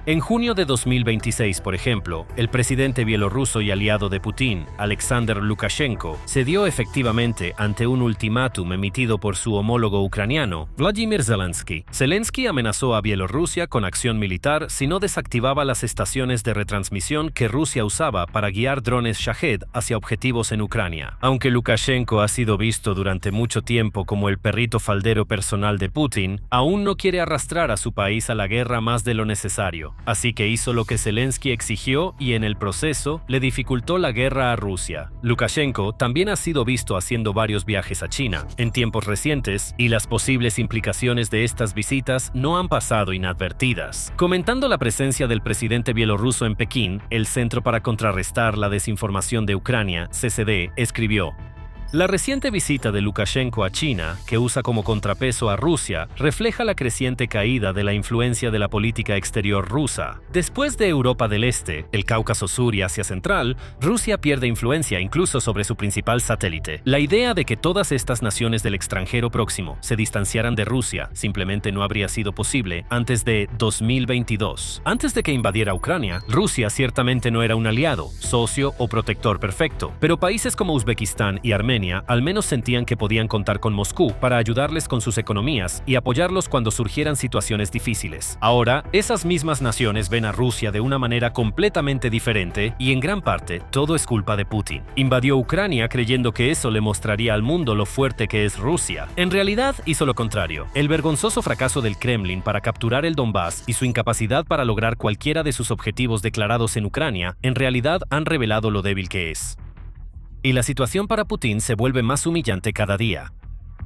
En junio de 2026, por ejemplo, el presidente bielorruso y aliado de Putin, Alexander Lukashenko, cedió efectivamente ante un ultimátum emitido por su homólogo ucraniano, Vladimir Zelensky. Zelensky amenazó a Bielorrusia con acción militar si no desactivaba las estaciones de retransmisión que Rusia usaba para guiar drones Shahed hacia objetivos en Ucrania. Aunque Lukashenko ha sido visto durante mucho tiempo como el perrito faldero personal de Putin, aún no quiere arrastrar a su país a la guerra más de lo necesario. Así que hizo lo que Zelensky exigió y en el proceso le dificultó la guerra a Rusia. Lukashenko también ha sido visto haciendo varios viajes a China en tiempos recientes y las posibles implicaciones de estas visitas no han pasado inadvertidas. Comentando la presencia del presidente bielorruso en Pekín, el Centro para Contrarrestar la Desinformación de Ucrania, CCD, escribió: la reciente visita de Lukashenko a China, que usa como contrapeso a Rusia, refleja la creciente caída de la influencia de la política exterior rusa. Después de Europa del Este, el Cáucaso Sur y Asia Central, Rusia pierde influencia incluso sobre su principal satélite. La idea de que todas estas naciones del extranjero próximo se distanciaran de Rusia simplemente no habría sido posible antes de 2022. Antes de que invadiera Ucrania, Rusia ciertamente no era un aliado, socio o protector perfecto, pero países como Uzbekistán y Armenia al menos sentían que podían contar con Moscú para ayudarles con sus economías y apoyarlos cuando surgieran situaciones difíciles. Ahora, esas mismas naciones ven a Rusia de una manera completamente diferente y en gran parte todo es culpa de Putin. Invadió Ucrania creyendo que eso le mostraría al mundo lo fuerte que es Rusia. En realidad hizo lo contrario. El vergonzoso fracaso del Kremlin para capturar el Donbass y su incapacidad para lograr cualquiera de sus objetivos declarados en Ucrania en realidad han revelado lo débil que es. Y la situación para Putin se vuelve más humillante cada día.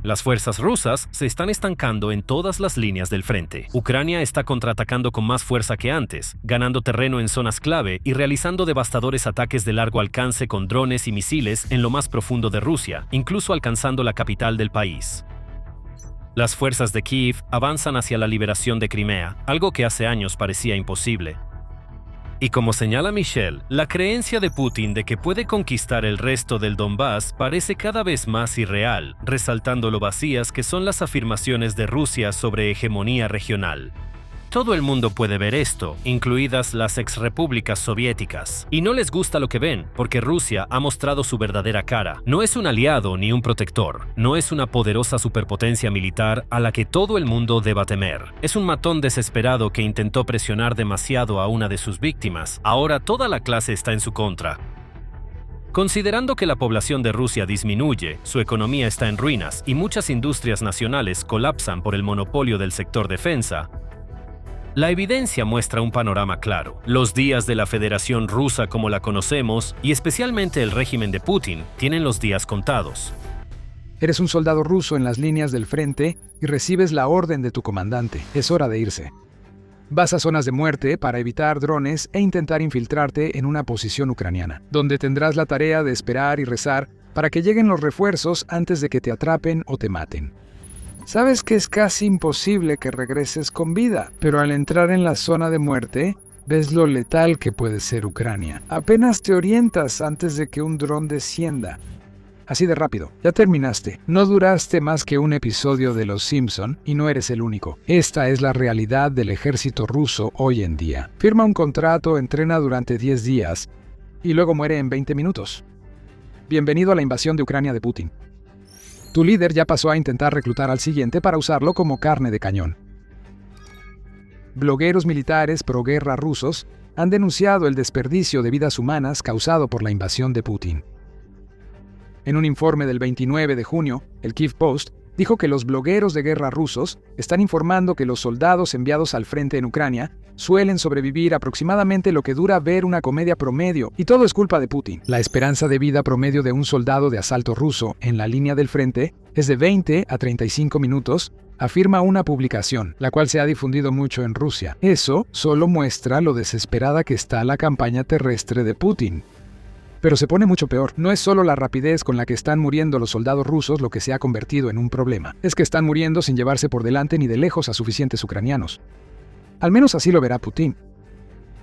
Las fuerzas rusas se están estancando en todas las líneas del frente. Ucrania está contraatacando con más fuerza que antes, ganando terreno en zonas clave y realizando devastadores ataques de largo alcance con drones y misiles en lo más profundo de Rusia, incluso alcanzando la capital del país. Las fuerzas de Kiev avanzan hacia la liberación de Crimea, algo que hace años parecía imposible. Y como señala Michelle, la creencia de Putin de que puede conquistar el resto del Donbass parece cada vez más irreal, resaltando lo vacías que son las afirmaciones de Rusia sobre hegemonía regional. Todo el mundo puede ver esto, incluidas las exrepúblicas soviéticas. Y no les gusta lo que ven, porque Rusia ha mostrado su verdadera cara. No es un aliado ni un protector. No es una poderosa superpotencia militar a la que todo el mundo deba temer. Es un matón desesperado que intentó presionar demasiado a una de sus víctimas. Ahora toda la clase está en su contra. Considerando que la población de Rusia disminuye, su economía está en ruinas y muchas industrias nacionales colapsan por el monopolio del sector defensa, la evidencia muestra un panorama claro. Los días de la Federación Rusa como la conocemos, y especialmente el régimen de Putin, tienen los días contados. Eres un soldado ruso en las líneas del frente y recibes la orden de tu comandante. Es hora de irse. Vas a zonas de muerte para evitar drones e intentar infiltrarte en una posición ucraniana, donde tendrás la tarea de esperar y rezar para que lleguen los refuerzos antes de que te atrapen o te maten. Sabes que es casi imposible que regreses con vida, pero al entrar en la zona de muerte, ves lo letal que puede ser Ucrania. Apenas te orientas antes de que un dron descienda. Así de rápido, ya terminaste. No duraste más que un episodio de Los Simpson y no eres el único. Esta es la realidad del ejército ruso hoy en día. Firma un contrato, entrena durante 10 días y luego muere en 20 minutos. Bienvenido a la invasión de Ucrania de Putin. Tu líder ya pasó a intentar reclutar al siguiente para usarlo como carne de cañón. Blogueros militares pro-guerra rusos han denunciado el desperdicio de vidas humanas causado por la invasión de Putin. En un informe del 29 de junio, el Kyiv Post dijo que los blogueros de guerra rusos están informando que los soldados enviados al frente en Ucrania suelen sobrevivir aproximadamente lo que dura ver una comedia promedio, y todo es culpa de Putin. La esperanza de vida promedio de un soldado de asalto ruso en la línea del frente es de 20 a 35 minutos, afirma una publicación, la cual se ha difundido mucho en Rusia. Eso solo muestra lo desesperada que está la campaña terrestre de Putin. Pero se pone mucho peor. No es solo la rapidez con la que están muriendo los soldados rusos lo que se ha convertido en un problema. Es que están muriendo sin llevarse por delante ni de lejos a suficientes ucranianos. Al menos así lo verá Putin.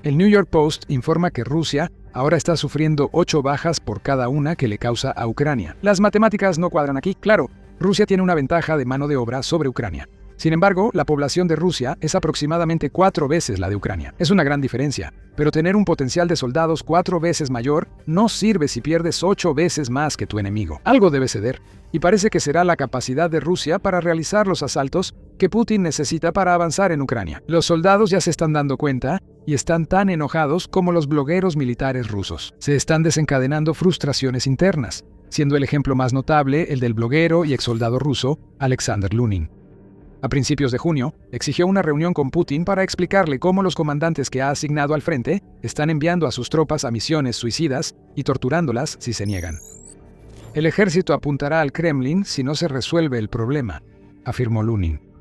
El New York Post informa que Rusia ahora está sufriendo 8 bajas por cada una que le causa a Ucrania. Las matemáticas no cuadran aquí. Claro, Rusia tiene una ventaja de mano de obra sobre Ucrania. Sin embargo, la población de Rusia es aproximadamente 4 veces la de Ucrania. Es una gran diferencia, pero tener un potencial de soldados 4 veces mayor no sirve si pierdes 8 veces más que tu enemigo. Algo debe ceder, y parece que será la capacidad de Rusia para realizar los asaltos que Putin necesita para avanzar en Ucrania. Los soldados ya se están dando cuenta y están tan enojados como los blogueros militares rusos. Se están desencadenando frustraciones internas, siendo el ejemplo más notable el del bloguero y exsoldado ruso Alexander Lunin. A principios de junio, exigió una reunión con Putin para explicarle cómo los comandantes que ha asignado al frente están enviando a sus tropas a misiones suicidas y torturándolas si se niegan. El ejército apuntará al Kremlin si no se resuelve el problema, afirmó Lunin.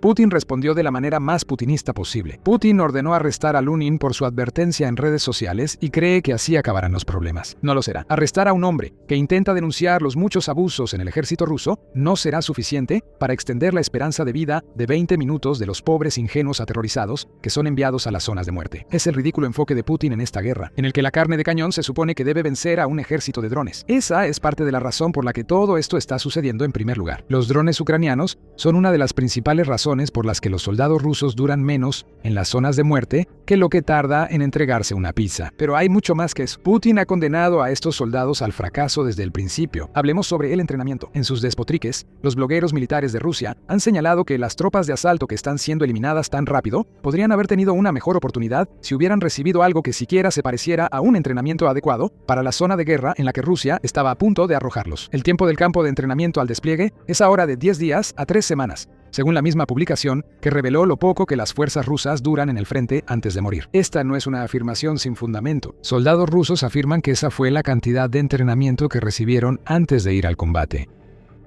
Putin respondió de la manera más putinista posible. Putin ordenó arrestar a Lunin por su advertencia en redes sociales y cree que así acabarán los problemas. No lo será. Arrestar a un hombre que intenta denunciar los muchos abusos en el ejército ruso no será suficiente para extender la esperanza de vida de 20 minutos de los pobres ingenuos aterrorizados que son enviados a las zonas de muerte. Es el ridículo enfoque de Putin en esta guerra, en el que la carne de cañón se supone que debe vencer a un ejército de drones. Esa es parte de la razón por la que todo esto está sucediendo en primer lugar. Los drones ucranianos son una de las principales razones por las que los soldados rusos duran menos en las zonas de muerte que lo que tarda en entregarse una pizza. Pero hay mucho más que eso. Putin ha condenado a estos soldados al fracaso desde el principio. Hablemos sobre el entrenamiento. En sus despotriques, los blogueros militares de Rusia han señalado que las tropas de asalto que están siendo eliminadas tan rápido podrían haber tenido una mejor oportunidad si hubieran recibido algo que siquiera se pareciera a un entrenamiento adecuado para la zona de guerra en la que Rusia estaba a punto de arrojarlos. El tiempo del campo de entrenamiento al despliegue es ahora de 10 días a 3 semanas. Según la misma publicación, que reveló lo poco que las fuerzas rusas duran en el frente antes de morir. Esta no es una afirmación sin fundamento. Soldados rusos afirman que esa fue la cantidad de entrenamiento que recibieron antes de ir al combate.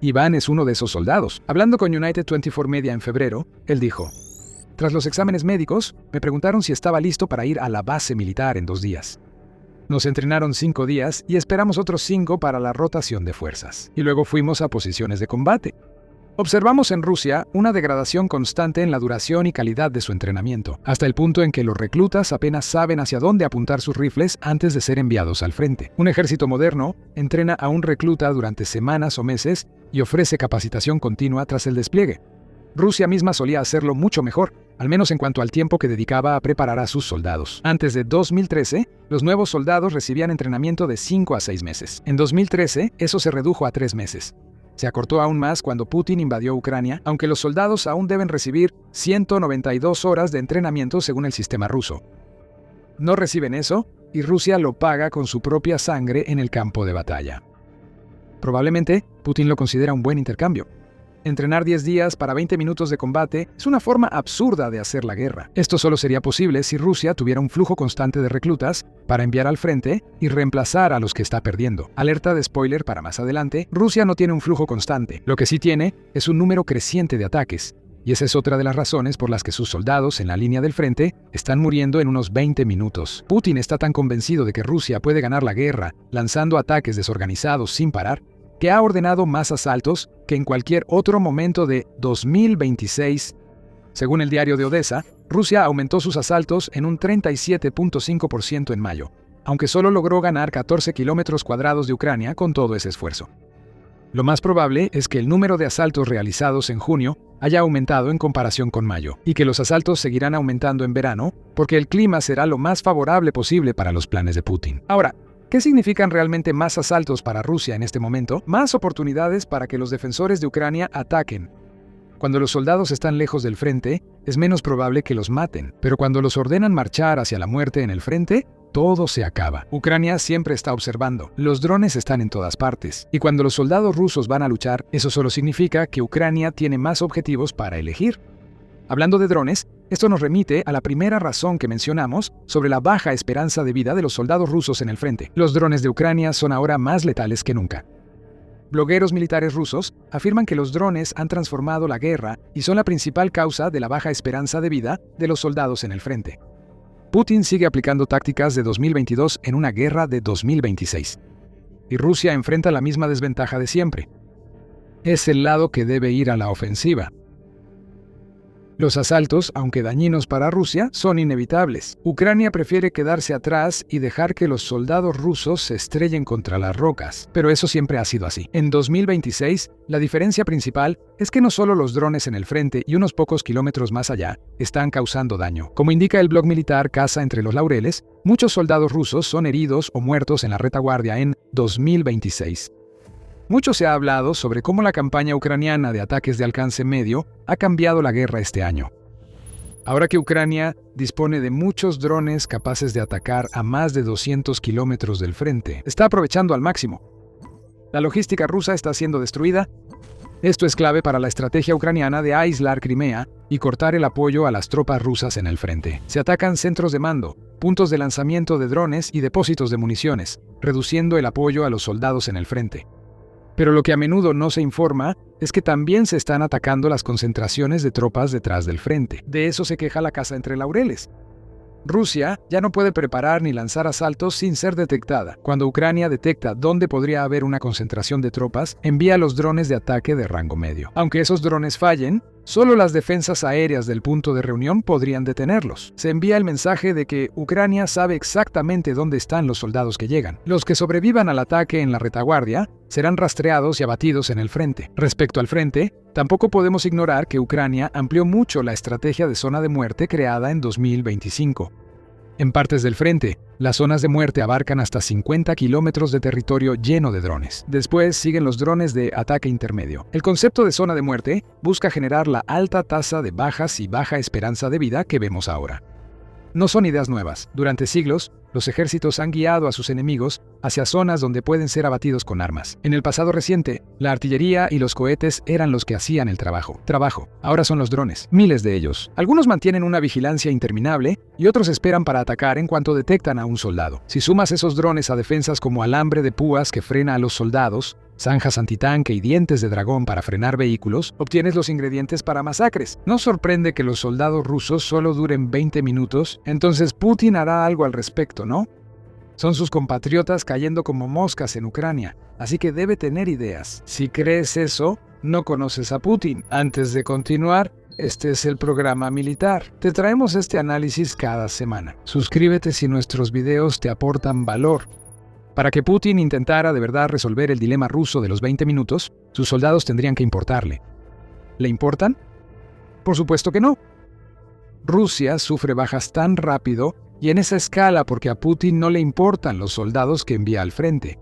Iván es uno de esos soldados. Hablando con United 24 Media en febrero, él dijo: tras los exámenes médicos, me preguntaron si estaba listo para ir a la base militar en 2 días. Nos entrenaron 5 días y esperamos otros 5 para la rotación de fuerzas. Y luego fuimos a posiciones de combate. Observamos en Rusia una degradación constante en la duración y calidad de su entrenamiento, hasta el punto en que los reclutas apenas saben hacia dónde apuntar sus rifles antes de ser enviados al frente. Un ejército moderno entrena a un recluta durante semanas o meses y ofrece capacitación continua tras el despliegue. Rusia misma solía hacerlo mucho mejor, al menos en cuanto al tiempo que dedicaba a preparar a sus soldados. Antes de 2013, los nuevos soldados recibían entrenamiento de 5 a 6 meses. En 2013, eso se redujo a 3 meses. Se acortó aún más cuando Putin invadió Ucrania, aunque los soldados aún deben recibir 192 horas de entrenamiento según el sistema ruso. No reciben eso, y Rusia lo paga con su propia sangre en el campo de batalla. Probablemente, Putin lo considera un buen intercambio. Entrenar 10 días para 20 minutos de combate es una forma absurda de hacer la guerra. Esto solo sería posible si Rusia tuviera un flujo constante de reclutas para enviar al frente y reemplazar a los que está perdiendo. Alerta de spoiler para más adelante: Rusia no tiene un flujo constante. Lo que sí tiene es un número creciente de ataques. Y esa es otra de las razones por las que sus soldados en la línea del frente están muriendo en unos 20 minutos. Putin está tan convencido de que Rusia puede ganar la guerra lanzando ataques desorganizados sin parar, que ha ordenado más asaltos que en cualquier otro momento de 2026. Según el diario de Odessa, Rusia aumentó sus asaltos en un 37.5% en mayo, aunque solo logró ganar 14 kilómetros cuadrados de Ucrania con todo ese esfuerzo. Lo más probable es que el número de asaltos realizados en junio haya aumentado en comparación con mayo, y que los asaltos seguirán aumentando en verano, porque el clima será lo más favorable posible para los planes de Putin. Ahora, ¿qué significan realmente más asaltos para Rusia en este momento? Más oportunidades para que los defensores de Ucrania ataquen. Cuando los soldados están lejos del frente, es menos probable que los maten, pero cuando los ordenan marchar hacia la muerte en el frente, todo se acaba. Ucrania siempre está observando. Los drones están en todas partes. Y cuando los soldados rusos van a luchar, eso solo significa que Ucrania tiene más objetivos para elegir. Hablando de drones, esto nos remite a la primera razón que mencionamos sobre la baja esperanza de vida de los soldados rusos en el frente. Los drones de Ucrania son ahora más letales que nunca. Blogueros militares rusos afirman que los drones han transformado la guerra y son la principal causa de la baja esperanza de vida de los soldados en el frente. Putin sigue aplicando tácticas de 2022 en una guerra de 2026. Y Rusia enfrenta la misma desventaja de siempre. Es el lado que debe ir a la ofensiva. Los asaltos, aunque dañinos para Rusia, son inevitables. Ucrania prefiere quedarse atrás y dejar que los soldados rusos se estrellen contra las rocas, pero eso siempre ha sido así. En 2026, la diferencia principal es que no solo los drones en el frente y unos pocos kilómetros más allá están causando daño. Como indica el blog militar Casa entre los Laureles, muchos soldados rusos son heridos o muertos en la retaguardia en 2026. Mucho se ha hablado sobre cómo la campaña ucraniana de ataques de alcance medio ha cambiado la guerra este año. Ahora que Ucrania dispone de muchos drones capaces de atacar a más de 200 kilómetros del frente, está aprovechando al máximo. La logística rusa está siendo destruida. Esto es clave para la estrategia ucraniana de aislar Crimea y cortar el apoyo a las tropas rusas en el frente. Se atacan centros de mando, puntos de lanzamiento de drones y depósitos de municiones, reduciendo el apoyo a los soldados en el frente. Pero lo que a menudo no se informa es que también se están atacando las concentraciones de tropas detrás del frente. De eso se queja la Casa entre Laureles. Rusia ya no puede preparar ni lanzar asaltos sin ser detectada. Cuando Ucrania detecta dónde podría haber una concentración de tropas, envía los drones de ataque de rango medio. Aunque esos drones fallen, solo las defensas aéreas del punto de reunión podrían detenerlos. Se envía el mensaje de que Ucrania sabe exactamente dónde están los soldados que llegan. Los que sobrevivan al ataque en la retaguardia serán rastreados y abatidos en el frente. Respecto al frente, tampoco podemos ignorar que Ucrania amplió mucho la estrategia de zona de muerte creada en 2025. En partes del frente, las zonas de muerte abarcan hasta 50 kilómetros de territorio lleno de drones. Después siguen los drones de ataque intermedio. El concepto de zona de muerte busca generar la alta tasa de bajas y baja esperanza de vida que vemos ahora. No son ideas nuevas. Durante siglos, los ejércitos han guiado a sus enemigos hacia zonas donde pueden ser abatidos con armas. En el pasado reciente, la artillería y los cohetes eran los que hacían el trabajo. Ahora son los drones, miles de ellos. Algunos mantienen una vigilancia interminable y otros esperan para atacar en cuanto detectan a un soldado. Si sumas esos drones a defensas como alambre de púas que frena a los soldados, zanjas antitanque y dientes de dragón para frenar vehículos, obtienes los ingredientes para masacres. No sorprende que los soldados rusos solo duren 20 minutos, entonces Putin hará algo al respecto, ¿no? Son sus compatriotas cayendo como moscas en Ucrania, así que debe tener ideas. Si crees eso, no conoces a Putin. Antes de continuar, este es el programa militar. Te traemos este análisis cada semana. Suscríbete si nuestros videos te aportan valor. Para que Putin intentara de verdad resolver el dilema ruso de los 20 minutos, sus soldados tendrían que importarle. ¿Le importan? Por supuesto que no. Rusia sufre bajas tan rápido y en esa escala porque a Putin no le importan los soldados que envía al frente.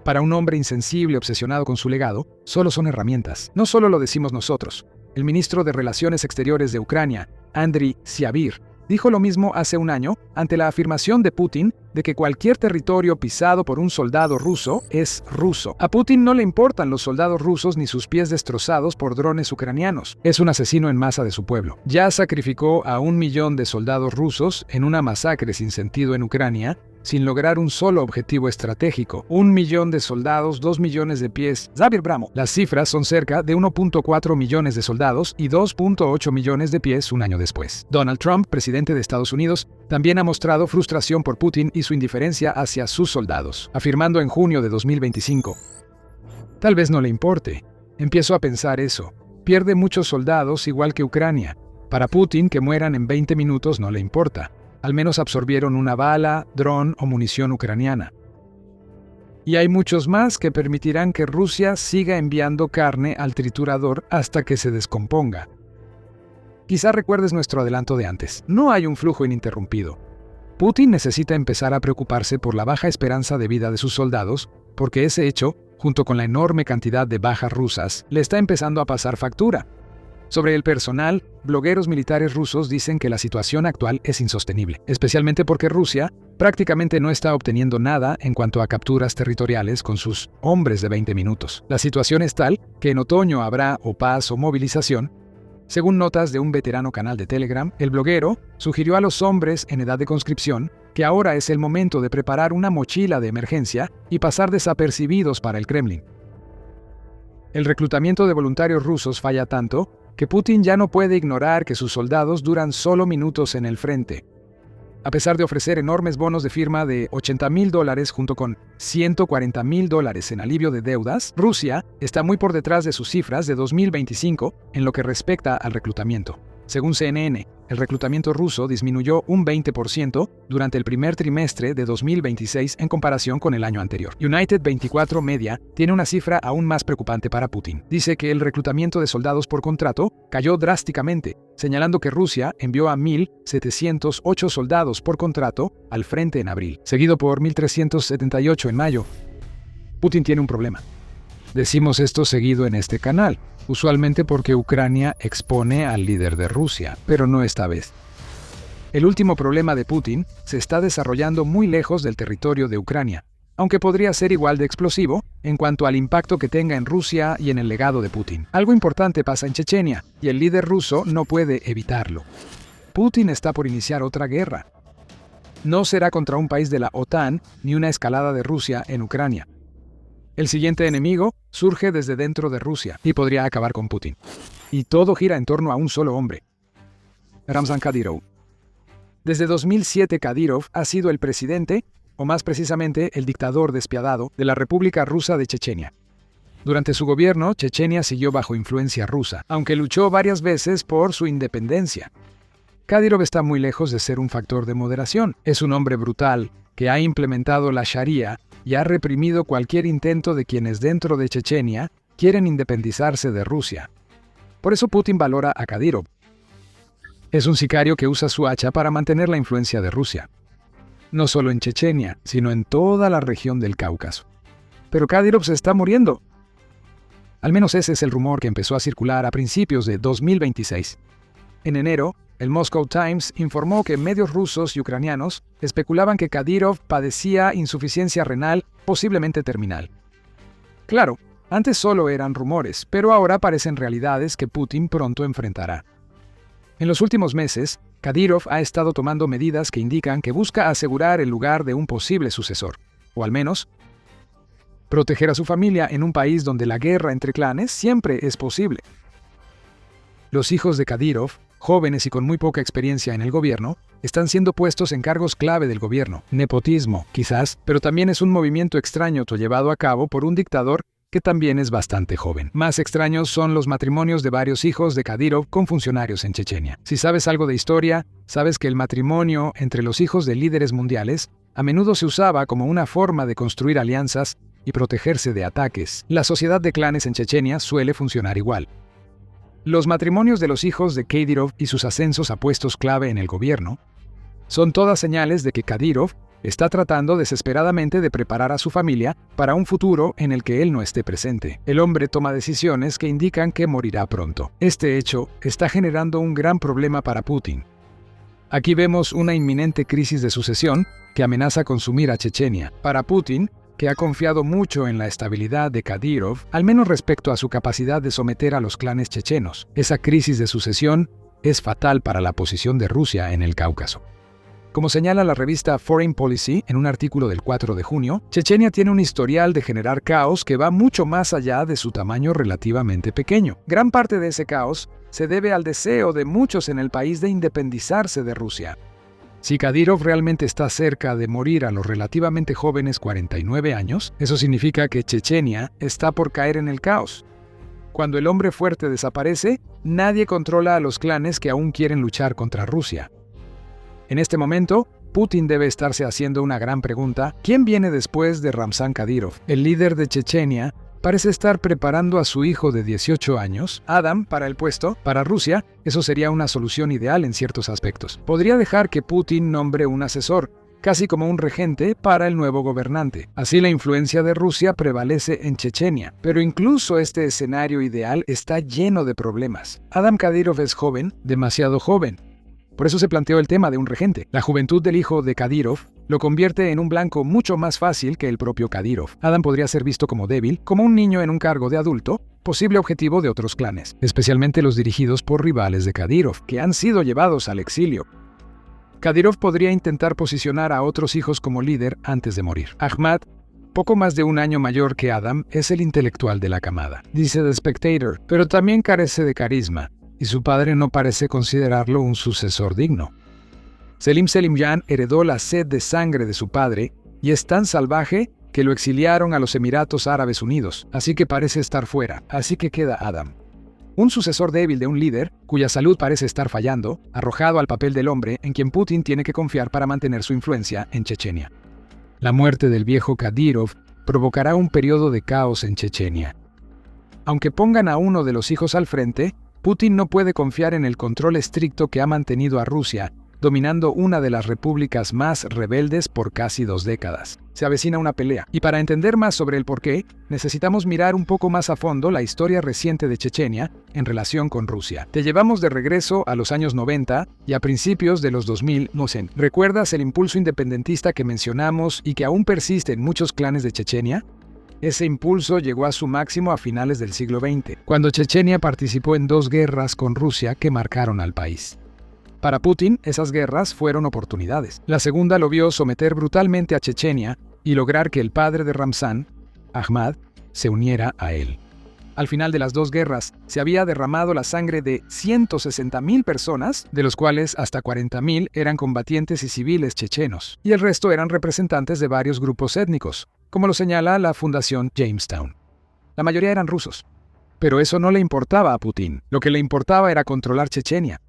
Para un hombre insensible obsesionado con su legado, solo son herramientas. No solo lo decimos nosotros. El ministro de Relaciones Exteriores de Ucrania, Andriy Syavir, dijo lo mismo hace un año ante la afirmación de Putin de que cualquier territorio pisado por un soldado ruso es ruso. A Putin no le importan los soldados rusos ni sus pies destrozados por drones ucranianos. Es un asesino en masa de su pueblo. Ya sacrificó a 1 millón de soldados rusos en una masacre sin sentido en Ucrania, sin lograr un solo objetivo estratégico. 1 millón de soldados, 2 millones de pies. Xavier Bramo. Las cifras son cerca de 1.4 millones de soldados y 2.8 millones de pies un año después. Donald Trump, presidente de Estados Unidos, también ha mostrado frustración por Putin y su indiferencia hacia sus soldados, afirmando en junio de 2025: tal vez no le importe. Empiezo a pensar eso. Pierde muchos soldados igual que Ucrania. Para Putin, que mueran en 20 minutos no le importa. Al menos absorbieron una bala, dron o munición ucraniana. Y hay muchos más que permitirán que Rusia siga enviando carne al triturador hasta que se descomponga. Quizá recuerdes nuestro adelanto de antes. No hay un flujo ininterrumpido. Putin necesita empezar a preocuparse por la baja esperanza de vida de sus soldados, porque ese hecho, junto con la enorme cantidad de bajas rusas, le está empezando a pasar factura. Sobre el personal, blogueros militares rusos dicen que la situación actual es insostenible, especialmente porque Rusia prácticamente no está obteniendo nada en cuanto a capturas territoriales con sus hombres de 20 minutos. La situación es tal que en otoño habrá o paz o movilización. Según notas de un veterano canal de Telegram, el bloguero sugirió a los hombres en edad de conscripción que ahora es el momento de preparar una mochila de emergencia y pasar desapercibidos para el Kremlin. El reclutamiento de voluntarios rusos falla tanto que Putin ya no puede ignorar que sus soldados duran solo minutos en el frente. A pesar de ofrecer enormes bonos de firma de $80,000 junto con $140,000 en alivio de deudas, Rusia está muy por detrás de sus cifras de 2025 en lo que respecta al reclutamiento. Según CNN, el reclutamiento ruso disminuyó un 20% durante el primer trimestre de 2026 en comparación con el año anterior. United 24 Media tiene una cifra aún más preocupante para Putin. Dice que el reclutamiento de soldados por contrato cayó drásticamente, señalando que Rusia envió a 1.708 soldados por contrato al frente en abril, seguido por 1.378 en mayo. Putin tiene un problema. Decimos esto seguido en este canal, usualmente porque Ucrania expone al líder de Rusia, pero no esta vez. El último problema de Putin se está desarrollando muy lejos del territorio de Ucrania, aunque podría ser igual de explosivo en cuanto al impacto que tenga en Rusia y en el legado de Putin. Algo importante pasa en Chechenia, y el líder ruso no puede evitarlo. Putin está por iniciar otra guerra. No será contra un país de la OTAN ni una escalada de Rusia en Ucrania. El siguiente enemigo surge desde dentro de Rusia y podría acabar con Putin. Y todo gira en torno a un solo hombre: Ramzan Kadyrov. Desde 2007 Kadyrov ha sido el presidente, o más precisamente el dictador despiadado, de la República Rusa de Chechenia. Durante su gobierno, Chechenia siguió bajo influencia rusa, aunque luchó varias veces por su independencia. Kadyrov está muy lejos de ser un factor de moderación. Es un hombre brutal que ha implementado la Sharia y ha reprimido cualquier intento de quienes dentro de Chechenia quieren independizarse de Rusia. Por eso Putin valora a Kadyrov. Es un sicario que usa su hacha para mantener la influencia de Rusia. No solo en Chechenia, sino en toda la región del Cáucaso. Pero Kadyrov se está muriendo. Al menos ese es el rumor que empezó a circular a principios de 2026. En enero, el Moscow Times informó que medios rusos y ucranianos especulaban que Kadyrov padecía insuficiencia renal, posiblemente terminal. Claro, antes solo eran rumores, pero ahora parecen realidades que Putin pronto enfrentará. En los últimos meses, Kadyrov ha estado tomando medidas que indican que busca asegurar el lugar de un posible sucesor, o al menos, proteger a su familia en un país donde la guerra entre clanes siempre es posible. Los hijos de Kadyrov, jóvenes y con muy poca experiencia en el gobierno, están siendo puestos en cargos clave del gobierno. Nepotismo, quizás, pero también es un movimiento extraño llevado a cabo por un dictador que también es bastante joven. Más extraños son los matrimonios de varios hijos de Kadyrov con funcionarios en Chechenia. Si sabes algo de historia, sabes que el matrimonio entre los hijos de líderes mundiales a menudo se usaba como una forma de construir alianzas y protegerse de ataques. La sociedad de clanes en Chechenia suele funcionar igual. Los matrimonios de los hijos de Kadyrov y sus ascensos a puestos clave en el gobierno son todas señales de que Kadyrov está tratando desesperadamente de preparar a su familia para un futuro en el que él no esté presente. El hombre toma decisiones que indican que morirá pronto. Este hecho está generando un gran problema para Putin. Aquí vemos una inminente crisis de sucesión que amenaza consumir a Chechenia. Para Putin, que ha confiado mucho en la estabilidad de Kadyrov, al menos respecto a su capacidad de someter a los clanes chechenos, esa crisis de sucesión es fatal para la posición de Rusia en el Cáucaso. Como señala la revista Foreign Policy en un artículo del 4 de junio, Chechenia tiene un historial de generar caos que va mucho más allá de su tamaño relativamente pequeño. Gran parte de ese caos se debe al deseo de muchos en el país de independizarse de Rusia. Si Kadyrov realmente está cerca de morir a los relativamente jóvenes 49 años, eso significa que Chechenia está por caer en el caos. Cuando el hombre fuerte desaparece, nadie controla a los clanes que aún quieren luchar contra Rusia. En este momento, Putin debe estarse haciendo una gran pregunta: ¿quién viene después de Ramzan Kadyrov? El líder de Chechenia parece estar preparando a su hijo de 18 años, Adam, para el puesto. Para Rusia, eso sería una solución ideal en ciertos aspectos. Podría dejar que Putin nombre un asesor, casi como un regente para el nuevo gobernante. Así la influencia de Rusia prevalece en Chechenia. Pero incluso este escenario ideal está lleno de problemas. Adam Kadyrov es joven, demasiado joven. Por eso se planteó el tema de un regente. La juventud del hijo de Kadyrov lo convierte en un blanco mucho más fácil que el propio Kadyrov. Adam podría ser visto como débil, como un niño en un cargo de adulto, posible objetivo de otros clanes, especialmente los dirigidos por rivales de Kadyrov, que han sido llevados al exilio. Kadyrov podría intentar posicionar a otros hijos como líder antes de morir. Ahmad, poco más de un año mayor que Adam, es el intelectual de la camada, dice The Spectator, pero también carece de carisma, y su padre no parece considerarlo un sucesor digno. Selim Selimyan heredó la sed de sangre de su padre y es tan salvaje que lo exiliaron a los Emiratos Árabes Unidos, así que parece estar fuera. Así que queda Adam, un sucesor débil de un líder cuya salud parece estar fallando, arrojado al papel del hombre en quien Putin tiene que confiar para mantener su influencia en Chechenia. La muerte del viejo Kadyrov provocará un periodo de caos en Chechenia. Aunque pongan a uno de los hijos al frente, Putin no puede confiar en el control estricto que ha mantenido a Rusia, dominando una de las repúblicas más rebeldes por casi 2 décadas. Se avecina una pelea, y para entender más sobre el porqué, necesitamos mirar un poco más a fondo la historia reciente de Chechenia en relación con Rusia. Te llevamos de regreso a los años 90 y a principios de los 2000. ¿Recuerdas el impulso independentista que mencionamos y que aún persiste en muchos clanes de Chechenia? Ese impulso llegó a su máximo a finales del siglo XX, cuando Chechenia participó en 2 guerras con Rusia que marcaron al país. Para Putin, esas guerras fueron oportunidades. La segunda lo vio someter brutalmente a Chechenia y lograr que el padre de Ramzan, Ahmad, se uniera a él. Al final de las 2 guerras, se había derramado la sangre de 160.000 personas, de los cuales hasta 40.000 eran combatientes y civiles chechenos, y el resto eran representantes de varios grupos étnicos, como lo señala la Fundación Jamestown. La mayoría eran rusos. Pero eso no le importaba a Putin. Lo que le importaba era controlar Chechenia.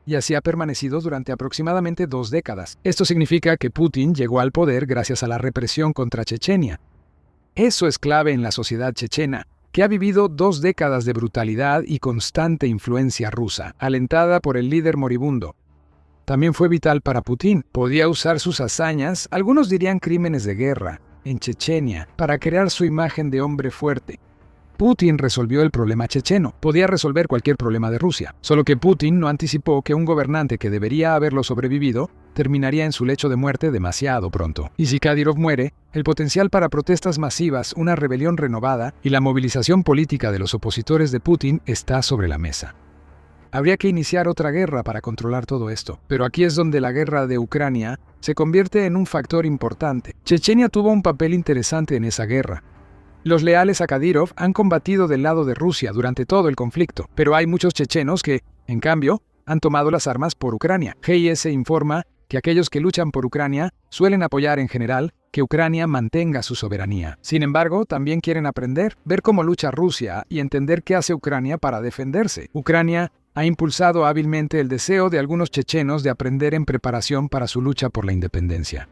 Y así ha permanecido durante aproximadamente 2 décadas. Esto significa que Putin llegó al poder gracias a la represión contra Chechenia. Eso es clave en la sociedad chechena, que ha vivido 2 décadas de brutalidad y constante influencia rusa, alentada por el líder moribundo. También fue vital para Putin. Podía usar sus hazañas, algunos dirían crímenes de guerra, en Chechenia, para crear su imagen de hombre fuerte. Putin resolvió el problema checheno. Podía resolver cualquier problema de Rusia. Solo que Putin no anticipó que un gobernante que debería haberlo sobrevivido terminaría en su lecho de muerte demasiado pronto. Y si Kadyrov muere, el potencial para protestas masivas, una rebelión renovada y la movilización política de los opositores de Putin está sobre la mesa. Habría que iniciar otra guerra para controlar todo esto. Pero aquí es donde la guerra de Ucrania se convierte en un factor importante. Chechenia tuvo un papel interesante en esa guerra. Los leales a Kadyrov han combatido del lado de Rusia durante todo el conflicto, pero hay muchos chechenos que, en cambio, han tomado las armas por Ucrania. GIS informa que aquellos que luchan por Ucrania suelen apoyar en general que Ucrania mantenga su soberanía. Sin embargo, también quieren aprender, ver cómo lucha Rusia y entender qué hace Ucrania para defenderse. Ucrania ha impulsado hábilmente el deseo de algunos chechenos de aprender en preparación para su lucha por la independencia.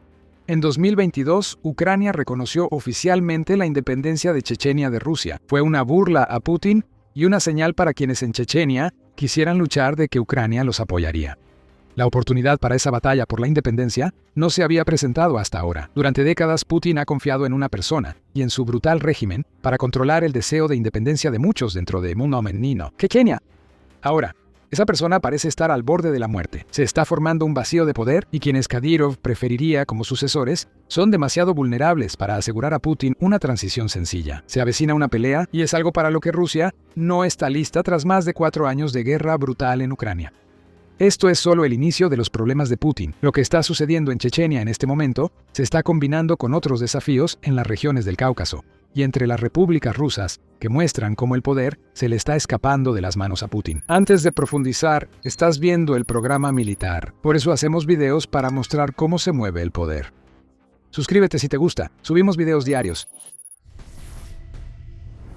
En 2022, Ucrania reconoció oficialmente la independencia de Chechenia de Rusia. Fue una burla a Putin y una señal para quienes en Chechenia quisieran luchar de que Ucrania los apoyaría. La oportunidad para esa batalla por la independencia no se había presentado hasta ahora. Durante décadas, Putin ha confiado en una persona y en su brutal régimen para controlar el deseo de independencia de muchos dentro de Nino, Chechenia. Ahora, esa persona parece estar al borde de la muerte. Se está formando un vacío de poder y quienes Kadyrov preferiría como sucesores son demasiado vulnerables para asegurar a Putin una transición sencilla. Se avecina una pelea y es algo para lo que Rusia no está lista tras más de 4 años de guerra brutal en Ucrania. Esto es solo el inicio de los problemas de Putin. Lo que está sucediendo en Chechenia en este momento se está combinando con otros desafíos en las regiones del Cáucaso y entre las repúblicas rusas, que muestran cómo el poder se le está escapando de las manos a Putin. Antes de profundizar, estás viendo el programa militar. Por eso hacemos videos para mostrar cómo se mueve el poder. Suscríbete si te gusta. Subimos videos diarios.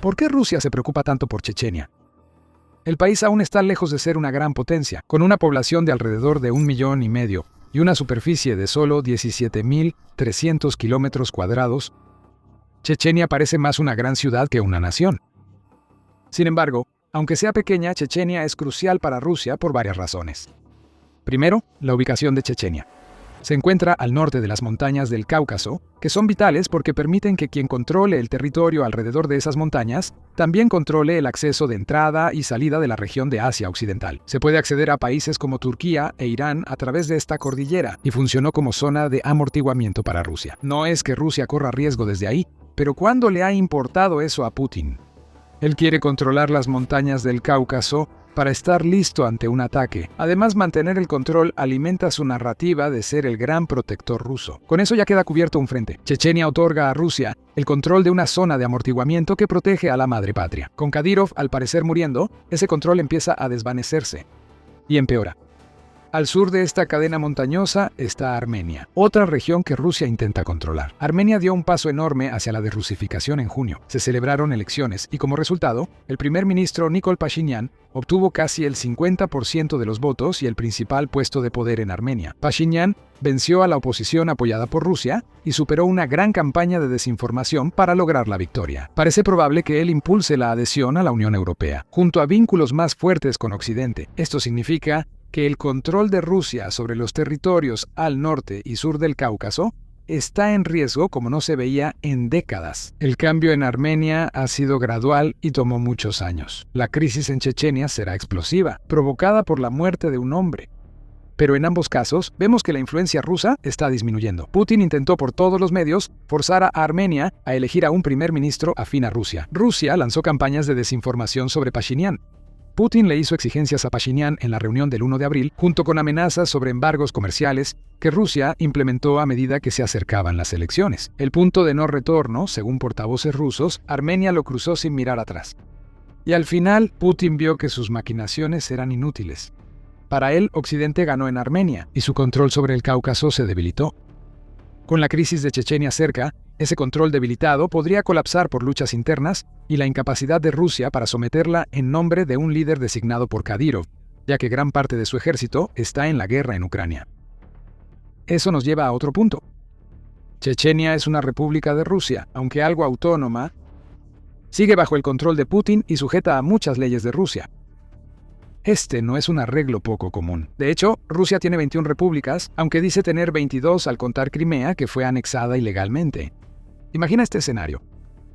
¿Por qué Rusia se preocupa tanto por Chechenia? El país aún está lejos de ser una gran potencia, con una población de alrededor de 1,5 millones y una superficie de solo 17.300 kilómetros cuadrados. Chechenia parece más una gran ciudad que una nación. Sin embargo, aunque sea pequeña, Chechenia es crucial para Rusia por varias razones. Primero, la ubicación de Chechenia. Se encuentra al norte de las montañas del Cáucaso, que son vitales porque permiten que quien controle el territorio alrededor de esas montañas también controle el acceso de entrada y salida de la región de Asia Occidental. Se puede acceder a países como Turquía e Irán a través de esta cordillera y funcionó como zona de amortiguamiento para Rusia. No es que Rusia corra riesgo desde ahí, pero ¿cuándo le ha importado eso a Putin? Él quiere controlar las montañas del Cáucaso para estar listo ante un ataque. Además, mantener el control alimenta su narrativa de ser el gran protector ruso. Con eso ya queda cubierto un frente. Chechenia otorga a Rusia el control de una zona de amortiguamiento que protege a la madre patria. Con Kadyrov, al parecer muriendo, ese control empieza a desvanecerse y empeora. Al sur de esta cadena montañosa está Armenia, otra región que Rusia intenta controlar. Armenia dio un paso enorme hacia la derrusificación en junio. Se celebraron elecciones y como resultado, el primer ministro Nikol Pashinyan obtuvo casi el 50% de los votos y el principal puesto de poder en Armenia. Pashinyan venció a la oposición apoyada por Rusia y superó una gran campaña de desinformación para lograr la victoria. Parece probable que él impulse la adhesión a la Unión Europea, junto a vínculos más fuertes con Occidente. Esto significa que el control de Rusia sobre los territorios al norte y sur del Cáucaso está en riesgo como no se veía en décadas. El cambio en Armenia ha sido gradual y tomó muchos años. La crisis en Chechenia será explosiva, provocada por la muerte de un hombre. Pero en ambos casos, vemos que la influencia rusa está disminuyendo. Putin intentó por todos los medios forzar a Armenia a elegir a un primer ministro afín a Rusia. Rusia lanzó campañas de desinformación sobre Pashinyan. Putin le hizo exigencias a Pashinyan en la reunión del 1 de abril, junto con amenazas sobre embargos comerciales que Rusia implementó a medida que se acercaban las elecciones. El punto de no retorno, según portavoces rusos, Armenia lo cruzó sin mirar atrás. Y al final, Putin vio que sus maquinaciones eran inútiles. Para él, Occidente ganó en Armenia y su control sobre el Cáucaso se debilitó. Con la crisis de Chechenia cerca, ese control debilitado podría colapsar por luchas internas y la incapacidad de Rusia para someterla en nombre de un líder designado por Kadyrov, ya que gran parte de su ejército está en la guerra en Ucrania. Eso nos lleva a otro punto. Chechenia es una república de Rusia, aunque algo autónoma, sigue bajo el control de Putin y sujeta a muchas leyes de Rusia. Este no es un arreglo poco común. De hecho, Rusia tiene 21 repúblicas, aunque dice tener 22 al contar Crimea, que fue anexada ilegalmente. Imagina este escenario.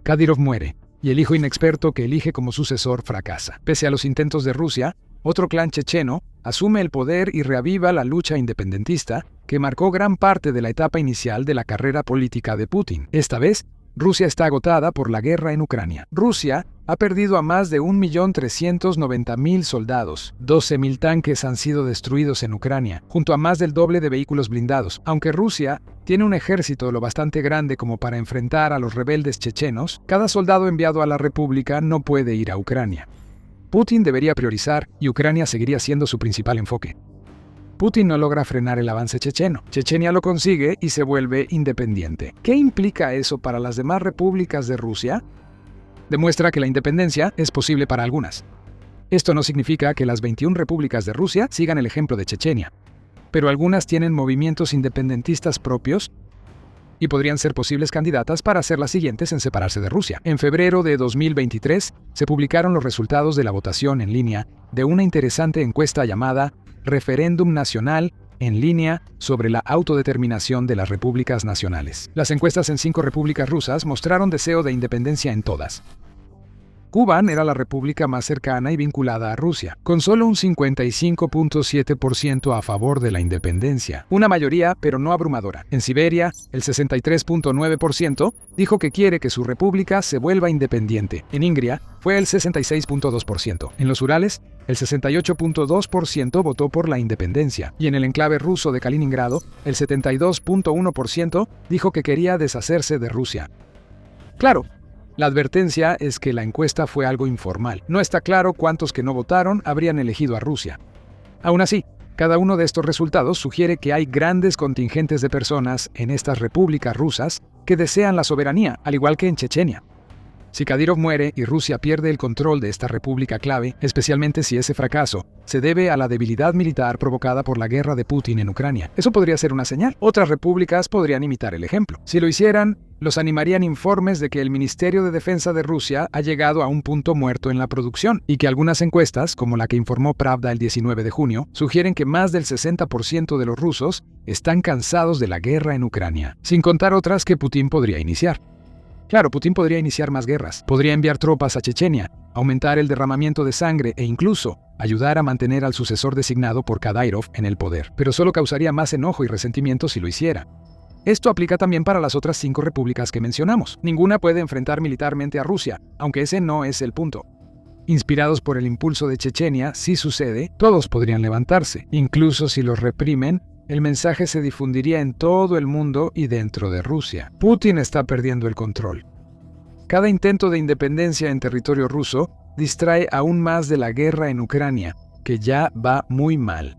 Kadyrov muere, y el hijo inexperto que elige como sucesor fracasa. Pese a los intentos de Rusia, otro clan checheno asume el poder y reaviva la lucha independentista que marcó gran parte de la etapa inicial de la carrera política de Putin. Esta vez, Rusia está agotada por la guerra en Ucrania. Rusia ha perdido a más de 1.390.000 soldados. 12.000 tanques han sido destruidos en Ucrania, junto a más del doble de vehículos blindados. Aunque Rusia tiene un ejército lo bastante grande como para enfrentar a los rebeldes chechenos, cada soldado enviado a la República no puede ir a Ucrania. Putin debería priorizar y Ucrania seguiría siendo su principal enfoque. Putin no logra frenar el avance checheno. Chechenia lo consigue y se vuelve independiente. ¿Qué implica eso para las demás repúblicas de Rusia? Demuestra que la independencia es posible para algunas. Esto no significa que las 21 repúblicas de Rusia sigan el ejemplo de Chechenia, pero algunas tienen movimientos independentistas propios y podrían ser posibles candidatas para ser las siguientes en separarse de Rusia. En febrero de 2023 se publicaron los resultados de la votación en línea de una interesante encuesta llamada Referéndum Nacional en línea sobre la autodeterminación de las repúblicas nacionales. Las encuestas en 5 repúblicas rusas mostraron deseo de independencia en todas. Kuban era la república más cercana y vinculada a Rusia, con solo un 55.7% a favor de la independencia, una mayoría pero no abrumadora. En Siberia, el 63.9% dijo que quiere que su república se vuelva independiente. En Ingria, fue el 66.2%. En los Urales, el 68.2% votó por la independencia. Y en el enclave ruso de Kaliningrado, el 72.1% dijo que quería deshacerse de Rusia. Claro, la advertencia es que la encuesta fue algo informal. No está claro cuántos que no votaron habrían elegido a Rusia. Aún así, cada uno de estos resultados sugiere que hay grandes contingentes de personas en estas repúblicas rusas que desean la soberanía, al igual que en Chechenia. Si Kadyrov muere y Rusia pierde el control de esta república clave, especialmente si ese fracaso se debe a la debilidad militar provocada por la guerra de Putin en Ucrania, eso podría ser una señal. Otras repúblicas podrían imitar el ejemplo. Si lo hicieran, los animarían informes de que el Ministerio de Defensa de Rusia ha llegado a un punto muerto en la producción y que algunas encuestas, como la que informó Pravda el 19 de junio, sugieren que más del 60% de los rusos están cansados de la guerra en Ucrania, sin contar otras que Putin podría iniciar. Claro, Putin podría iniciar más guerras, podría enviar tropas a Chechenia, aumentar el derramamiento de sangre e incluso ayudar a mantener al sucesor designado por Kadyrov en el poder, pero solo causaría más enojo y resentimiento si lo hiciera. Esto aplica también para las otras 5 repúblicas que mencionamos. Ninguna puede enfrentar militarmente a Rusia, aunque ese no es el punto. Inspirados por el impulso de Chechenia, si sucede, todos podrían levantarse. Incluso si los reprimen, el mensaje se difundiría en todo el mundo y dentro de Rusia. Putin está perdiendo el control. Cada intento de independencia en territorio ruso distrae aún más de la guerra en Ucrania, que ya va muy mal.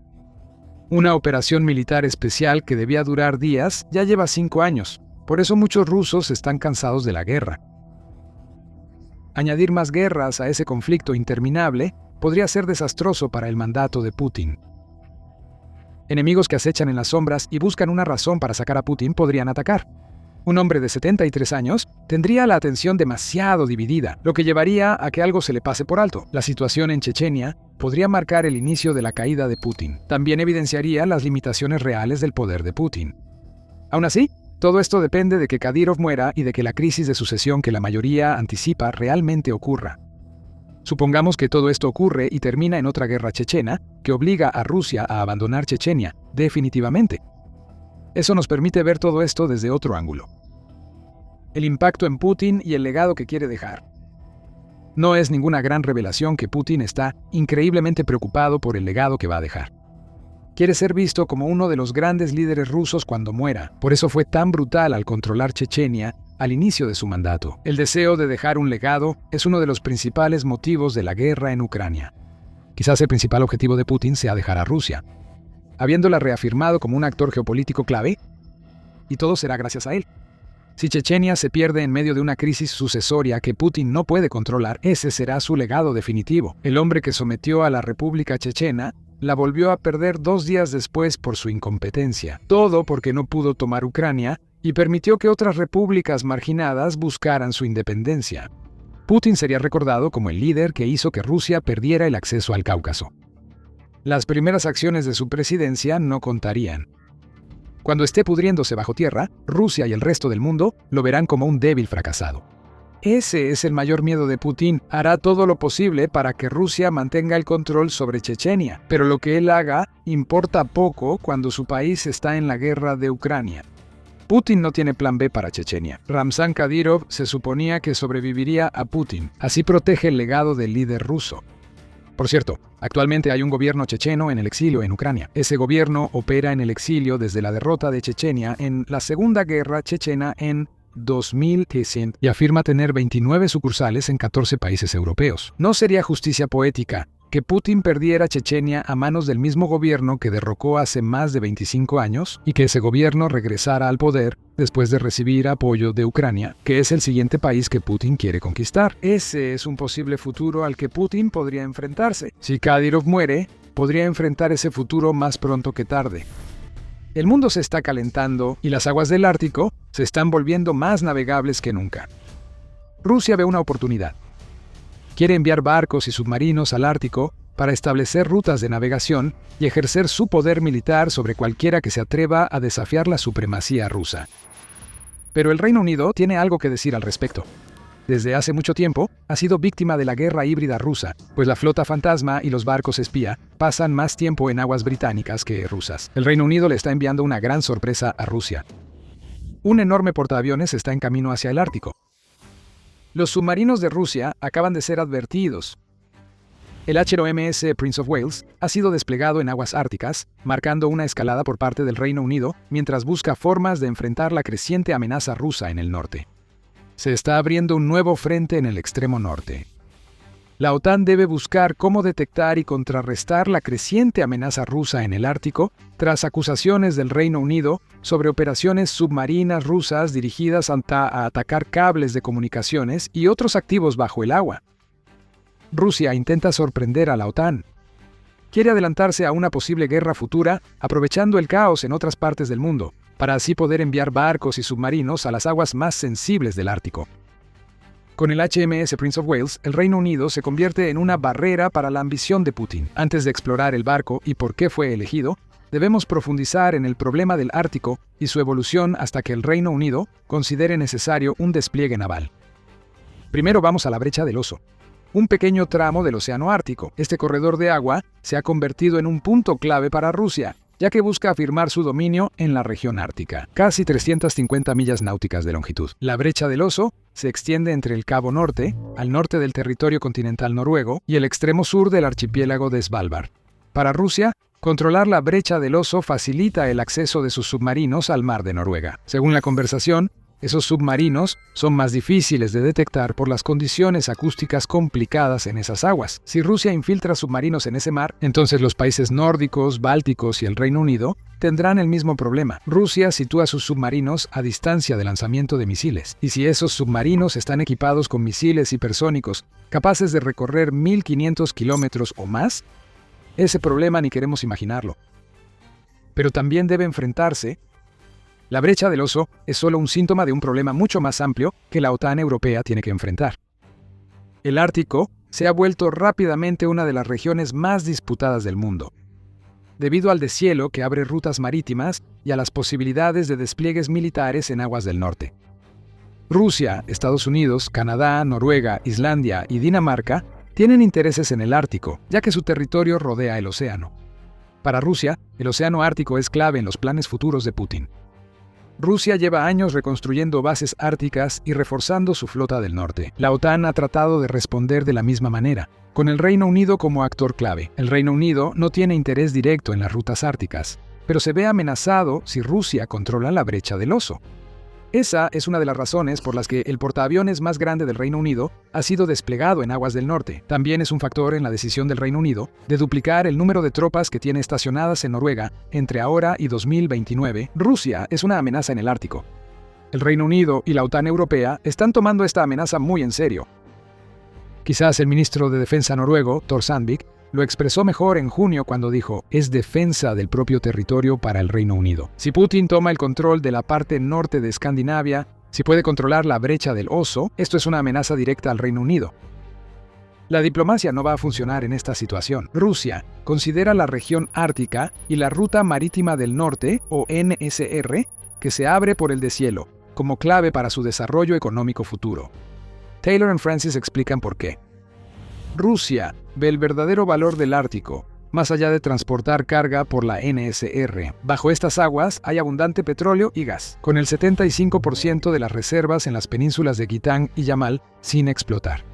Una operación militar especial que debía durar días ya lleva 5 años. Por eso muchos rusos están cansados de la guerra. Añadir más guerras a ese conflicto interminable podría ser desastroso para el mandato de Putin. Enemigos que acechan en las sombras y buscan una razón para sacar a Putin podrían atacar. Un hombre de 73 años tendría la atención demasiado dividida, lo que llevaría a que algo se le pase por alto. La situación en Chechenia podría marcar el inicio de la caída de Putin. También evidenciaría las limitaciones reales del poder de Putin. Aún así, todo esto depende de que Kadyrov muera y de que la crisis de sucesión que la mayoría anticipa realmente ocurra. Supongamos que todo esto ocurre y termina en otra guerra chechena que obliga a Rusia a abandonar Chechenia definitivamente. Eso nos permite ver todo esto desde otro ángulo. El impacto en Putin y el legado que quiere dejar. No es ninguna gran revelación que Putin está increíblemente preocupado por el legado que va a dejar. Quiere ser visto como uno de los grandes líderes rusos cuando muera. Por eso fue tan brutal al controlar Chechenia al inicio de su mandato. El deseo de dejar un legado es uno de los principales motivos de la guerra en Ucrania. Quizás el principal objetivo de Putin sea dejar a Rusia, habiéndola reafirmado como un actor geopolítico clave, y todo será gracias a él. Si Chechenia se pierde en medio de una crisis sucesoria que Putin no puede controlar, ese será su legado definitivo. El hombre que sometió a la República Chechena la volvió a perder 2 días después por su incompetencia. Todo porque no pudo tomar Ucrania y permitió que otras repúblicas marginadas buscaran su independencia. Putin sería recordado como el líder que hizo que Rusia perdiera el acceso al Cáucaso. Las primeras acciones de su presidencia no contarían. Cuando esté pudriéndose bajo tierra, Rusia y el resto del mundo lo verán como un débil fracasado. Ese es el mayor miedo de Putin. Hará todo lo posible para que Rusia mantenga el control sobre Chechenia, pero lo que él haga importa poco cuando su país está en la guerra de Ucrania. Putin no tiene plan B para Chechenia. Ramzan Kadyrov se suponía que sobreviviría a Putin. Así protege el legado del líder ruso. Por cierto, actualmente hay un gobierno checheno en el exilio en Ucrania. Ese gobierno opera en el exilio desde la derrota de Chechenia en la Segunda Guerra Chechena en 2013 y afirma tener 29 sucursales en 14 países europeos. No sería justicia poética que Putin perdiera Chechenia a manos del mismo gobierno que derrocó hace más de 25 años y que ese gobierno regresara al poder después de recibir apoyo de Ucrania, que es el siguiente país que Putin quiere conquistar. Ese es un posible futuro al que Putin podría enfrentarse. Si Kadyrov muere, podría enfrentar ese futuro más pronto que tarde. El mundo se está calentando y las aguas del Ártico se están volviendo más navegables que nunca. Rusia ve una oportunidad. Quiere enviar barcos y submarinos al Ártico para establecer rutas de navegación y ejercer su poder militar sobre cualquiera que se atreva a desafiar la supremacía rusa. Pero el Reino Unido tiene algo que decir al respecto. Desde hace mucho tiempo ha sido víctima de la guerra híbrida rusa, pues la flota fantasma y los barcos espía pasan más tiempo en aguas británicas que rusas. El Reino Unido le está enviando una gran sorpresa a Rusia. Un enorme portaaviones está en camino hacia el Ártico. Los submarinos de Rusia acaban de ser advertidos. El HMS Prince of Wales ha sido desplegado en aguas árticas, marcando una escalada por parte del Reino Unido mientras busca formas de enfrentar la creciente amenaza rusa en el norte. Se está abriendo un nuevo frente en el extremo norte. La OTAN debe buscar cómo detectar y contrarrestar la creciente amenaza rusa en el Ártico tras acusaciones del Reino Unido sobre operaciones submarinas rusas dirigidas a atacar cables de comunicaciones y otros activos bajo el agua. Rusia intenta sorprender a la OTAN. Quiere adelantarse a una posible guerra futura aprovechando el caos en otras partes del mundo, para así poder enviar barcos y submarinos a las aguas más sensibles del Ártico. Con el HMS Prince of Wales, el Reino Unido se convierte en una barrera para la ambición de Putin. Antes de explorar el barco y por qué fue elegido, debemos profundizar en el problema del Ártico y su evolución hasta que el Reino Unido considere necesario un despliegue naval. Primero vamos a la brecha del Oso, un pequeño tramo del Océano Ártico. Este corredor de agua se ha convertido en un punto clave para Rusia, ya que busca afirmar su dominio en la región ártica, casi 350 millas náuticas de longitud. La brecha del Oso se extiende entre el Cabo Norte, al norte del territorio continental noruego, y el extremo sur del archipiélago de Svalbard. Para Rusia, controlar la brecha del Oso facilita el acceso de sus submarinos al mar de Noruega. Según la conversación, esos submarinos son más difíciles de detectar por las condiciones acústicas complicadas en esas aguas. Si Rusia infiltra submarinos en ese mar, entonces los países nórdicos, bálticos y el Reino Unido tendrán el mismo problema. Rusia sitúa sus submarinos a distancia de lanzamiento de misiles. Y si esos submarinos están equipados con misiles hipersónicos capaces de recorrer 1.500 kilómetros o más, ese problema ni queremos imaginarlo. Pero también debe enfrentarse. La brecha del Oso es solo un síntoma de un problema mucho más amplio que la OTAN europea tiene que enfrentar. El Ártico se ha vuelto rápidamente una de las regiones más disputadas del mundo, debido al deshielo que abre rutas marítimas y a las posibilidades de despliegues militares en aguas del norte. Rusia, Estados Unidos, Canadá, Noruega, Islandia y Dinamarca tienen intereses en el Ártico, ya que su territorio rodea el océano. Para Rusia, el océano Ártico es clave en los planes futuros de Putin. Rusia lleva años reconstruyendo bases árticas y reforzando su flota del norte. La OTAN ha tratado de responder de la misma manera, con el Reino Unido como actor clave. El Reino Unido no tiene interés directo en las rutas árticas, pero se ve amenazado si Rusia controla la brecha del Oso. Esa es una de las razones por las que el portaaviones más grande del Reino Unido ha sido desplegado en aguas del norte. También es un factor en la decisión del Reino Unido de duplicar el número de tropas que tiene estacionadas en Noruega entre ahora y 2029. Rusia es una amenaza en el Ártico. El Reino Unido y la OTAN europea están tomando esta amenaza muy en serio. Quizás el ministro de Defensa noruego, Thor Sandvik, lo expresó mejor en junio cuando dijo: es defensa del propio territorio para el Reino Unido. Si Putin toma el control de la parte norte de Escandinavia, si puede controlar la brecha del Oso, esto es una amenaza directa al Reino Unido. La diplomacia no va a funcionar en esta situación. Rusia considera la región ártica y la Ruta Marítima del Norte, o NSR, que se abre por el deshielo, como clave para su desarrollo económico futuro. Taylor y Francis explican por qué. Rusia ve el verdadero valor del Ártico más allá de transportar carga por la NSR. Bajo estas aguas hay abundante petróleo y gas, con el 75% de las reservas en las penínsulas de Kitang y Yamal sin explotar.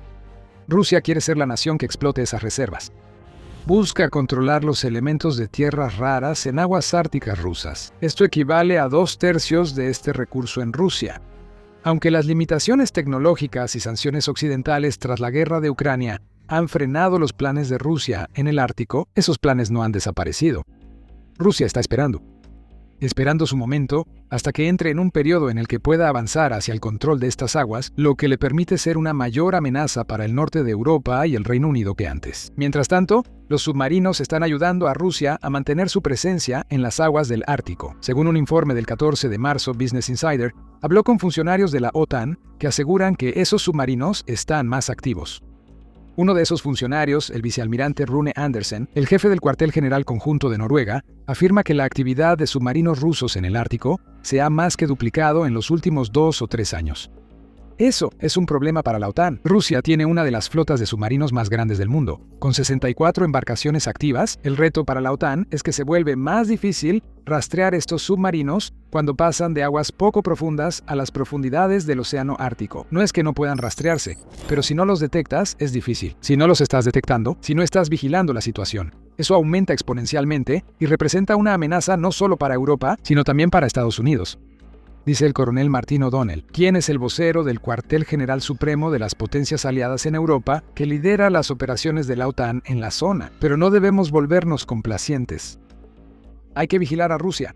Rusia quiere ser la nación que explote esas reservas. Busca controlar los elementos de tierras raras en aguas árticas rusas. Esto equivale a 2/3 de este recurso en Rusia. Aunque las limitaciones tecnológicas y sanciones occidentales tras la guerra de Ucrania han frenado los planes de Rusia en el Ártico, esos planes no han desaparecido. Rusia está esperando su momento hasta que entre en un periodo en el que pueda avanzar hacia el control de estas aguas, lo que le permite ser una mayor amenaza para el norte de Europa y el Reino Unido que antes. Mientras tanto, los submarinos están ayudando a Rusia a mantener su presencia en las aguas del Ártico. Según un informe del 14 de marzo, Business Insider habló con funcionarios de la OTAN que aseguran que esos submarinos están más activos. Uno de esos funcionarios, el vicealmirante Rune Andersen, el jefe del cuartel general conjunto de Noruega, afirma que la actividad de submarinos rusos en el Ártico se ha más que duplicado en los últimos 2 o 3 años. Eso es un problema para la OTAN. Rusia tiene una de las flotas de submarinos más grandes del mundo. Con 64 embarcaciones activas, el reto para la OTAN es que se vuelve más difícil rastrear estos submarinos cuando pasan de aguas poco profundas a las profundidades del océano Ártico. No es que no puedan rastrearse, pero si no los detectas, es difícil. Si no los estás detectando, si no estás vigilando la situación, eso aumenta exponencialmente y representa una amenaza no solo para Europa, sino también para Estados Unidos. Dice el coronel Martin O'Donnell, quien es el vocero del Cuartel General Supremo de las Potencias Aliadas en Europa, que lidera las operaciones de la OTAN en la zona. Pero no debemos volvernos complacientes. Hay que vigilar a Rusia.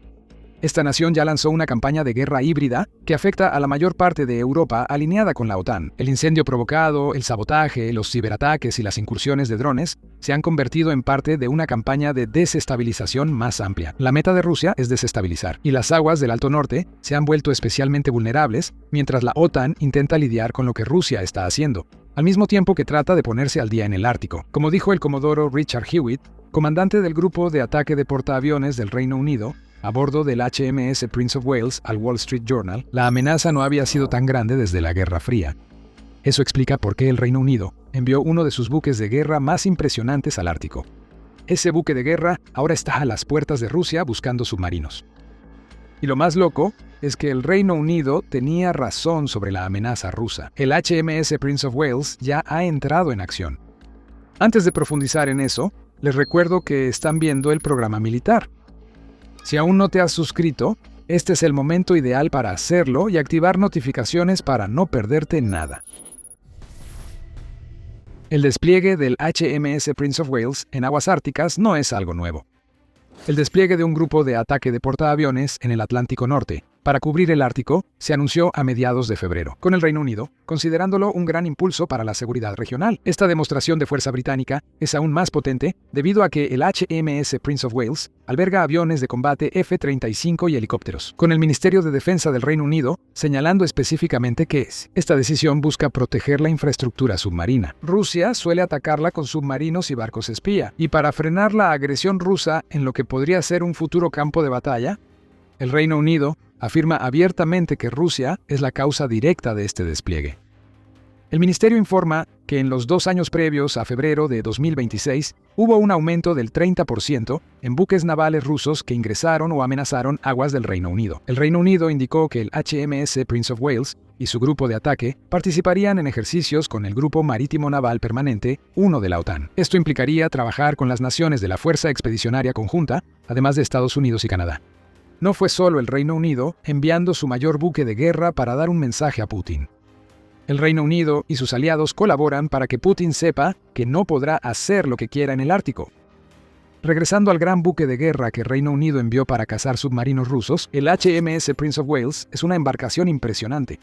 Esta nación ya lanzó una campaña de guerra híbrida que afecta a la mayor parte de Europa alineada con la OTAN. El incendio provocado, el sabotaje, los ciberataques y las incursiones de drones se han convertido en parte de una campaña de desestabilización más amplia. La meta de Rusia es desestabilizar, y las aguas del Alto Norte se han vuelto especialmente vulnerables mientras la OTAN intenta lidiar con lo que Rusia está haciendo, al mismo tiempo que trata de ponerse al día en el Ártico. Como dijo el comodoro Richard Hewitt, comandante del grupo de ataque de portaaviones del Reino Unido, a bordo del HMS Prince of Wales al Wall Street Journal, la amenaza no había sido tan grande desde la Guerra Fría. Eso explica por qué el Reino Unido envió uno de sus buques de guerra más impresionantes al Ártico. Ese buque de guerra ahora está a las puertas de Rusia buscando submarinos. Y lo más loco es que el Reino Unido tenía razón sobre la amenaza rusa. El HMS Prince of Wales ya ha entrado en acción. Antes de profundizar en eso, les recuerdo que están viendo el programa militar. Si aún no te has suscrito, este es el momento ideal para hacerlo y activar notificaciones para no perderte nada. El despliegue del HMS Prince of Wales en aguas árticas no es algo nuevo. El despliegue de un grupo de ataque de portaaviones en el Atlántico Norte para cubrir el Ártico se anunció a mediados de febrero, con el Reino Unido considerándolo un gran impulso para la seguridad regional. Esta demostración de fuerza británica es aún más potente debido a que el HMS Prince of Wales alberga aviones de combate F-35 y helicópteros, con el Ministerio de Defensa del Reino Unido señalando específicamente que esta decisión busca proteger la infraestructura submarina. Rusia suele atacarla con submarinos y barcos espía, y para frenar la agresión rusa en lo que podría ser un futuro campo de batalla, el Reino Unido afirma abiertamente que Rusia es la causa directa de este despliegue. El ministerio informa que en los 2 años previos a febrero de 2026 hubo un aumento del 30% en buques navales rusos que ingresaron o amenazaron aguas del Reino Unido. El Reino Unido indicó que el HMS Prince of Wales y su grupo de ataque participarían en ejercicios con el Grupo Marítimo Naval Permanente 1 de la OTAN. Esto implicaría trabajar con las naciones de la Fuerza Expedicionaria Conjunta, además de Estados Unidos y Canadá. No fue solo el Reino Unido enviando su mayor buque de guerra para dar un mensaje a Putin. El Reino Unido y sus aliados colaboran para que Putin sepa que no podrá hacer lo que quiera en el Ártico. Regresando al gran buque de guerra que Reino Unido envió para cazar submarinos rusos, el HMS Prince of Wales es una embarcación impresionante.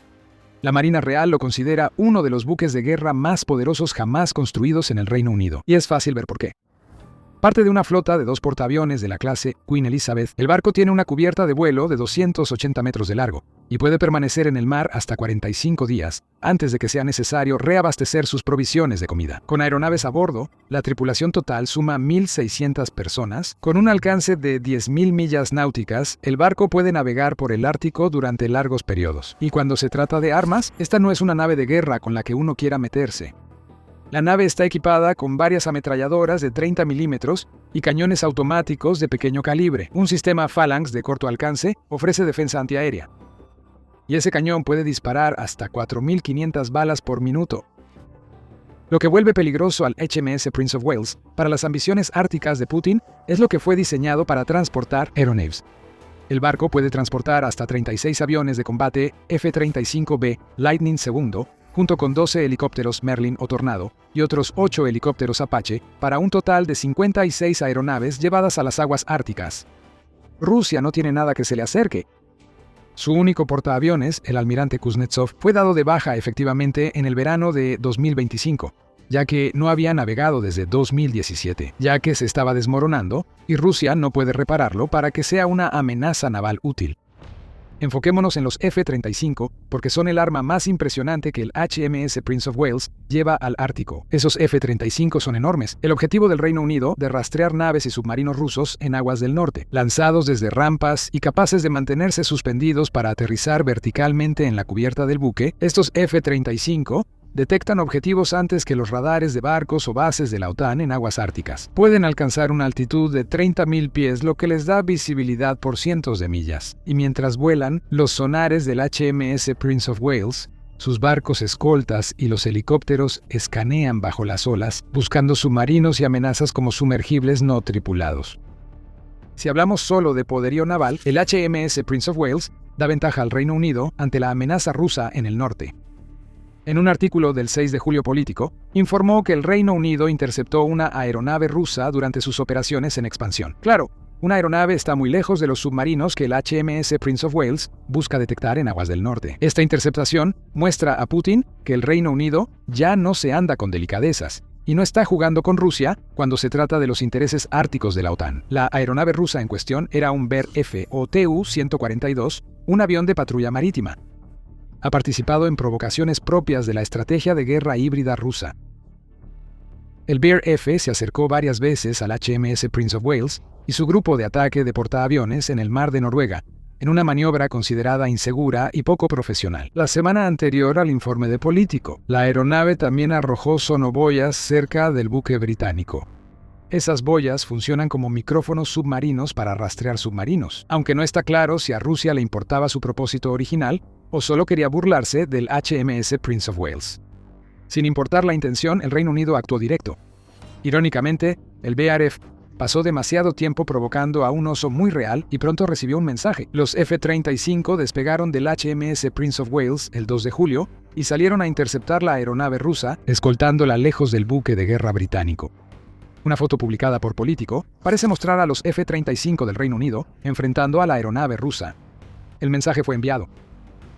La Marina Real lo considera uno de los buques de guerra más poderosos jamás construidos en el Reino Unido, y es fácil ver por qué. Parte de una flota de 2 portaaviones de la clase Queen Elizabeth, el barco tiene una cubierta de vuelo de 280 metros de largo y puede permanecer en el mar hasta 45 días antes de que sea necesario reabastecer sus provisiones de comida. Con aeronaves a bordo, la tripulación total suma 1.600 personas. Con un alcance de 10.000 millas náuticas, el barco puede navegar por el Ártico durante largos periodos. Y cuando se trata de armas, esta no es una nave de guerra con la que uno quiera meterse. La nave está equipada con varias ametralladoras de 30 milímetros y cañones automáticos de pequeño calibre. Un sistema Phalanx de corto alcance ofrece defensa antiaérea. Y ese cañón puede disparar hasta 4.500 balas por minuto. Lo que vuelve peligroso al HMS Prince of Wales para las ambiciones árticas de Putin es lo que fue diseñado para transportar aeronaves. El barco puede transportar hasta 36 aviones de combate F-35B Lightning II, junto con 12 helicópteros Merlin o Tornado y otros 8 helicópteros Apache, para un total de 56 aeronaves llevadas a las aguas árticas. Rusia no tiene nada que se le acerque. Su único portaaviones, el almirante Kuznetsov, fue dado de baja efectivamente en el verano de 2025, ya que no había navegado desde 2017, ya que se estaba desmoronando y Rusia no puede repararlo para que sea una amenaza naval útil. Enfoquémonos en los F-35 porque son el arma más impresionante que el HMS Prince of Wales lleva al Ártico. Esos F-35 son enormes. El objetivo del Reino Unido de rastrear naves y submarinos rusos en aguas del norte, lanzados desde rampas y capaces de mantenerse suspendidos para aterrizar verticalmente en la cubierta del buque, estos F-35 detectan objetivos antes que los radares de barcos o bases de la OTAN en aguas árticas. Pueden alcanzar una altitud de 30.000 pies, lo que les da visibilidad por cientos de millas. Y mientras vuelan, los sonares del HMS Prince of Wales, sus barcos escoltas y los helicópteros escanean bajo las olas, buscando submarinos y amenazas como sumergibles no tripulados. Si hablamos solo de poderío naval, el HMS Prince of Wales da ventaja al Reino Unido ante la amenaza rusa en el norte. En un artículo del 6 de julio Político, informó que el Reino Unido interceptó una aeronave rusa durante sus operaciones en expansión. Claro, una aeronave está muy lejos de los submarinos que el HMS Prince of Wales busca detectar en aguas del norte. Esta interceptación muestra a Putin que el Reino Unido ya no se anda con delicadezas y no está jugando con Rusia cuando se trata de los intereses árticos de la OTAN. La aeronave rusa en cuestión era un Bear-F o Tu-142, un avión de patrulla marítima. Ha participado en provocaciones propias de la estrategia de guerra híbrida rusa. El Bear-F se acercó varias veces al HMS Prince of Wales y su grupo de ataque de portaaviones en el mar de Noruega, en una maniobra considerada insegura y poco profesional. La semana anterior al informe de Político, la aeronave también arrojó sonoboyas cerca del buque británico. Esas boyas funcionan como micrófonos submarinos para rastrear submarinos, aunque no está claro si a Rusia le importaba su propósito original o solo quería burlarse del HMS Prince of Wales. Sin importar la intención, el Reino Unido actuó directo. Irónicamente, el BRF pasó demasiado tiempo provocando a un oso muy real y pronto recibió un mensaje. Los F-35 despegaron del HMS Prince of Wales el 2 de julio y salieron a interceptar la aeronave rusa, escoltándola lejos del buque de guerra británico. Una foto publicada por Político parece mostrar a los F-35 del Reino Unido enfrentando a la aeronave rusa. El mensaje fue enviado.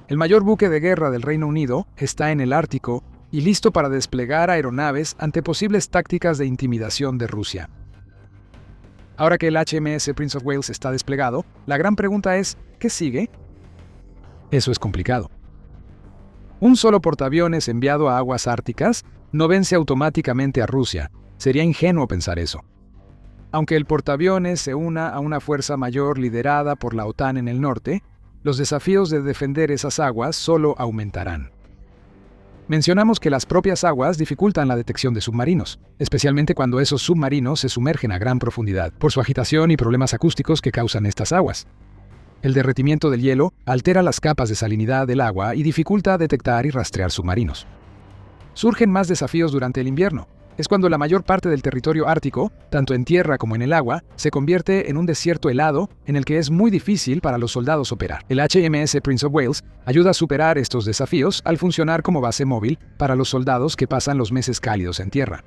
El mayor buque de guerra del Reino Unido está en el Ártico y listo para desplegar aeronaves ante posibles tácticas de intimidación de Rusia. Ahora que el HMS Prince of Wales está desplegado, la gran pregunta es, ¿qué sigue? Eso es complicado. Un solo portaaviones enviado a aguas árticas no vence automáticamente a Rusia. Sería ingenuo pensar eso. Aunque el portaaviones se una a una fuerza mayor liderada por la OTAN en el norte, los desafíos de defender esas aguas solo aumentarán. Mencionamos que las propias aguas dificultan la detección de submarinos, especialmente cuando esos submarinos se sumergen a gran profundidad, por su agitación y problemas acústicos que causan estas aguas. El derretimiento del hielo altera las capas de salinidad del agua y dificulta detectar y rastrear submarinos. Surgen más desafíos durante el invierno. Es cuando la mayor parte del territorio ártico, tanto en tierra como en el agua, se convierte en un desierto helado en el que es muy difícil para los soldados operar. El HMS Prince of Wales ayuda a superar estos desafíos al funcionar como base móvil para los soldados que pasan los meses cálidos en tierra.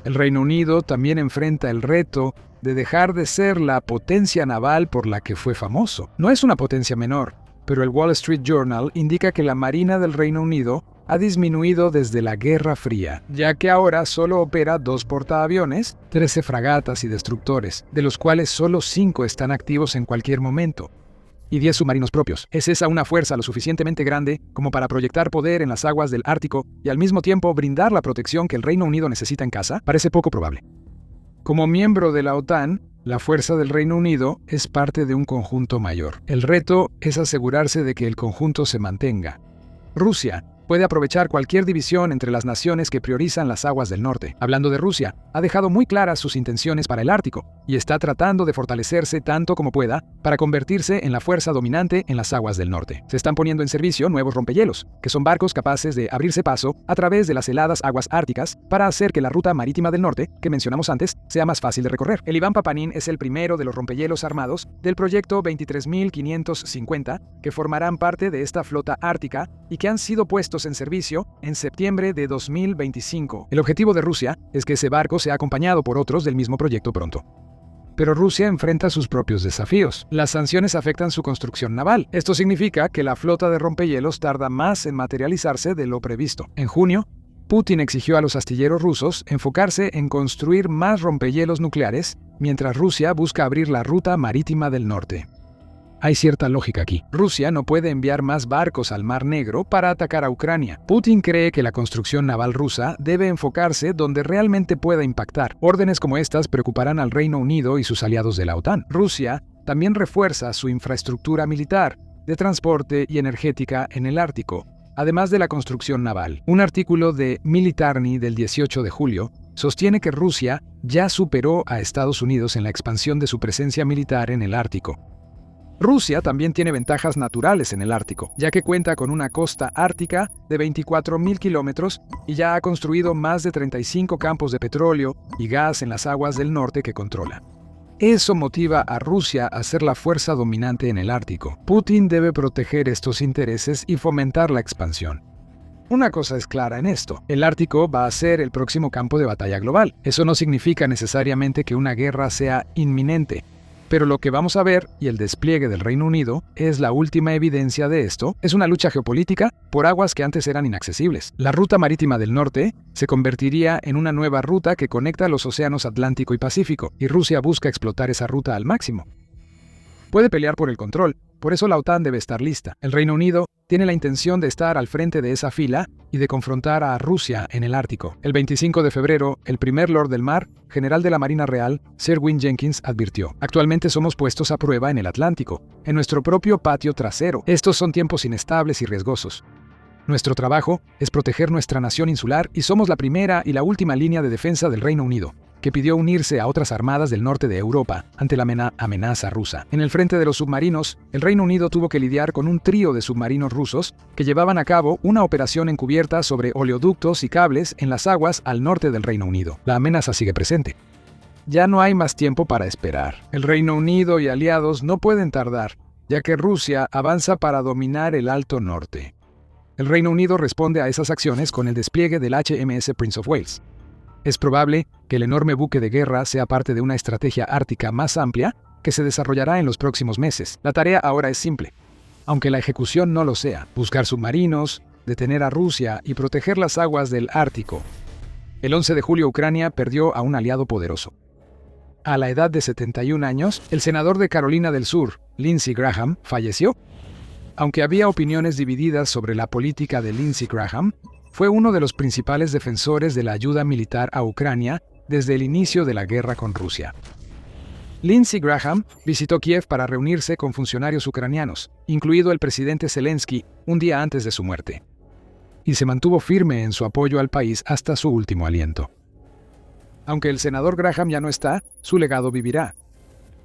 El Reino Unido también enfrenta el reto de dejar de ser la potencia naval por la que fue famoso. No es una potencia menor, pero el Wall Street Journal indica que la Marina del Reino Unido ha disminuido desde la Guerra Fría, ya que ahora solo opera 2 portaaviones, 13 fragatas y destructores, de los cuales solo 5 están activos en cualquier momento, y 10 submarinos propios. ¿Es esa una fuerza lo suficientemente grande como para proyectar poder en las aguas del Ártico y al mismo tiempo brindar la protección que el Reino Unido necesita en casa? Parece poco probable. Como miembro de la OTAN, la fuerza del Reino Unido es parte de un conjunto mayor. El reto es asegurarse de que el conjunto se mantenga. Rusia puede aprovechar cualquier división entre las naciones que priorizan las aguas del norte. Hablando de Rusia, ha dejado muy claras sus intenciones para el Ártico y está tratando de fortalecerse tanto como pueda para convertirse en la fuerza dominante en las aguas del norte. Se están poniendo en servicio nuevos rompehielos, que son barcos capaces de abrirse paso a través de las heladas aguas árticas para hacer que la ruta marítima del norte, que mencionamos antes, sea más fácil de recorrer. El Iván Papanin es el primero de los rompehielos armados del proyecto 23.550 que formarán parte de esta flota ártica y que han sido puestos en servicio en septiembre de 2025. El objetivo de Rusia es que ese barco sea acompañado por otros del mismo proyecto pronto. Pero Rusia enfrenta sus propios desafíos. Las sanciones afectan su construcción naval. Esto significa que la flota de rompehielos tarda más en materializarse de lo previsto. En junio, Putin exigió a los astilleros rusos enfocarse en construir más rompehielos nucleares, mientras Rusia busca abrir la ruta marítima del norte. Hay cierta lógica aquí. Rusia no puede enviar más barcos al Mar Negro para atacar a Ucrania. Putin cree que la construcción naval rusa debe enfocarse donde realmente pueda impactar. Órdenes como estas preocuparán al Reino Unido y sus aliados de la OTAN. Rusia también refuerza su infraestructura militar, de transporte y energética en el Ártico, además de la construcción naval. Un artículo de Militarny del 18 de julio sostiene que Rusia ya superó a Estados Unidos en la expansión de su presencia militar en el Ártico. Rusia también tiene ventajas naturales en el Ártico, ya que cuenta con una costa ártica de 24.000 kilómetros y ya ha construido más de 35 campos de petróleo y gas en las aguas del norte que controla. Eso motiva a Rusia a ser la fuerza dominante en el Ártico. Putin debe proteger estos intereses y fomentar la expansión. Una cosa es clara en esto: el Ártico va a ser el próximo campo de batalla global. Eso no significa necesariamente que una guerra sea inminente. Pero lo que vamos a ver, y el despliegue del Reino Unido, es la última evidencia de esto. Es una lucha geopolítica por aguas que antes eran inaccesibles. La ruta marítima del norte se convertiría en una nueva ruta que conecta los océanos Atlántico y Pacífico, y Rusia busca explotar esa ruta al máximo. Puede pelear por el control, por eso la OTAN debe estar lista. El Reino Unido tiene la intención de estar al frente de esa fila y de confrontar a Rusia en el Ártico. El 25 de febrero, el primer Lord del Mar, general de la Marina Real, Sir Win Jenkins, advirtió: actualmente somos puestos a prueba en el Atlántico, en nuestro propio patio trasero. Estos son tiempos inestables y riesgosos. Nuestro trabajo es proteger nuestra nación insular y somos la primera y la última línea de defensa del Reino Unido, que pidió unirse a otras armadas del norte de Europa ante la amenaza rusa. En el frente de los submarinos, el Reino Unido tuvo que lidiar con un trío de submarinos rusos que llevaban a cabo una operación encubierta sobre oleoductos y cables en las aguas al norte del Reino Unido. La amenaza sigue presente. Ya no hay más tiempo para esperar. El Reino Unido y aliados no pueden tardar, ya que Rusia avanza para dominar el Alto Norte. El Reino Unido responde a esas acciones con el despliegue del HMS Prince of Wales. Es probable que el enorme buque de guerra sea parte de una estrategia ártica más amplia que se desarrollará en los próximos meses. La tarea ahora es simple, aunque la ejecución no lo sea: buscar submarinos, detener a Rusia y proteger las aguas del Ártico. El 11 de julio Ucrania perdió a un aliado poderoso. A la edad de 71 años, el senador de Carolina del Sur, Lindsey Graham, falleció. Aunque había opiniones divididas sobre la política de Lindsey Graham, fue uno de los principales defensores de la ayuda militar a Ucrania desde el inicio de la guerra con Rusia. Lindsey Graham visitó Kiev para reunirse con funcionarios ucranianos, incluido el presidente Zelensky, un día antes de su muerte, y se mantuvo firme en su apoyo al país hasta su último aliento. Aunque el senador Graham ya no está, su legado vivirá.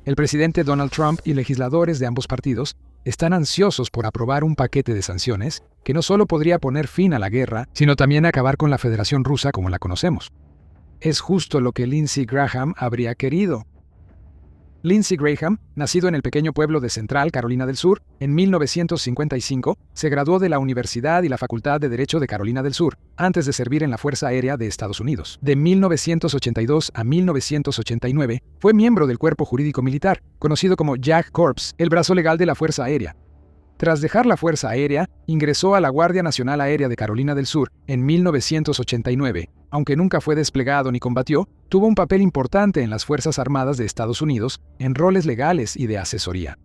El presidente Donald Trump y legisladores de ambos partidos están ansiosos por aprobar un paquete de sanciones que no solo podría poner fin a la guerra, sino también acabar con la Federación Rusa como la conocemos. Es justo lo que Lindsey Graham habría querido. Lindsey Graham, nacido en el pequeño pueblo de Central, Carolina del Sur, en 1955, se graduó de la Universidad y la Facultad de Derecho de Carolina del Sur, antes de servir en la Fuerza Aérea de Estados Unidos. De 1982 a 1989, fue miembro del Cuerpo Jurídico Militar, conocido como JAG Corps, el brazo legal de la Fuerza Aérea. Tras dejar la Fuerza Aérea, ingresó a la Guardia Nacional Aérea de Carolina del Sur en 1989. Aunque nunca fue desplegado ni combatió, tuvo un papel importante en las Fuerzas Armadas de Estados Unidos en roles legales y de asesoría.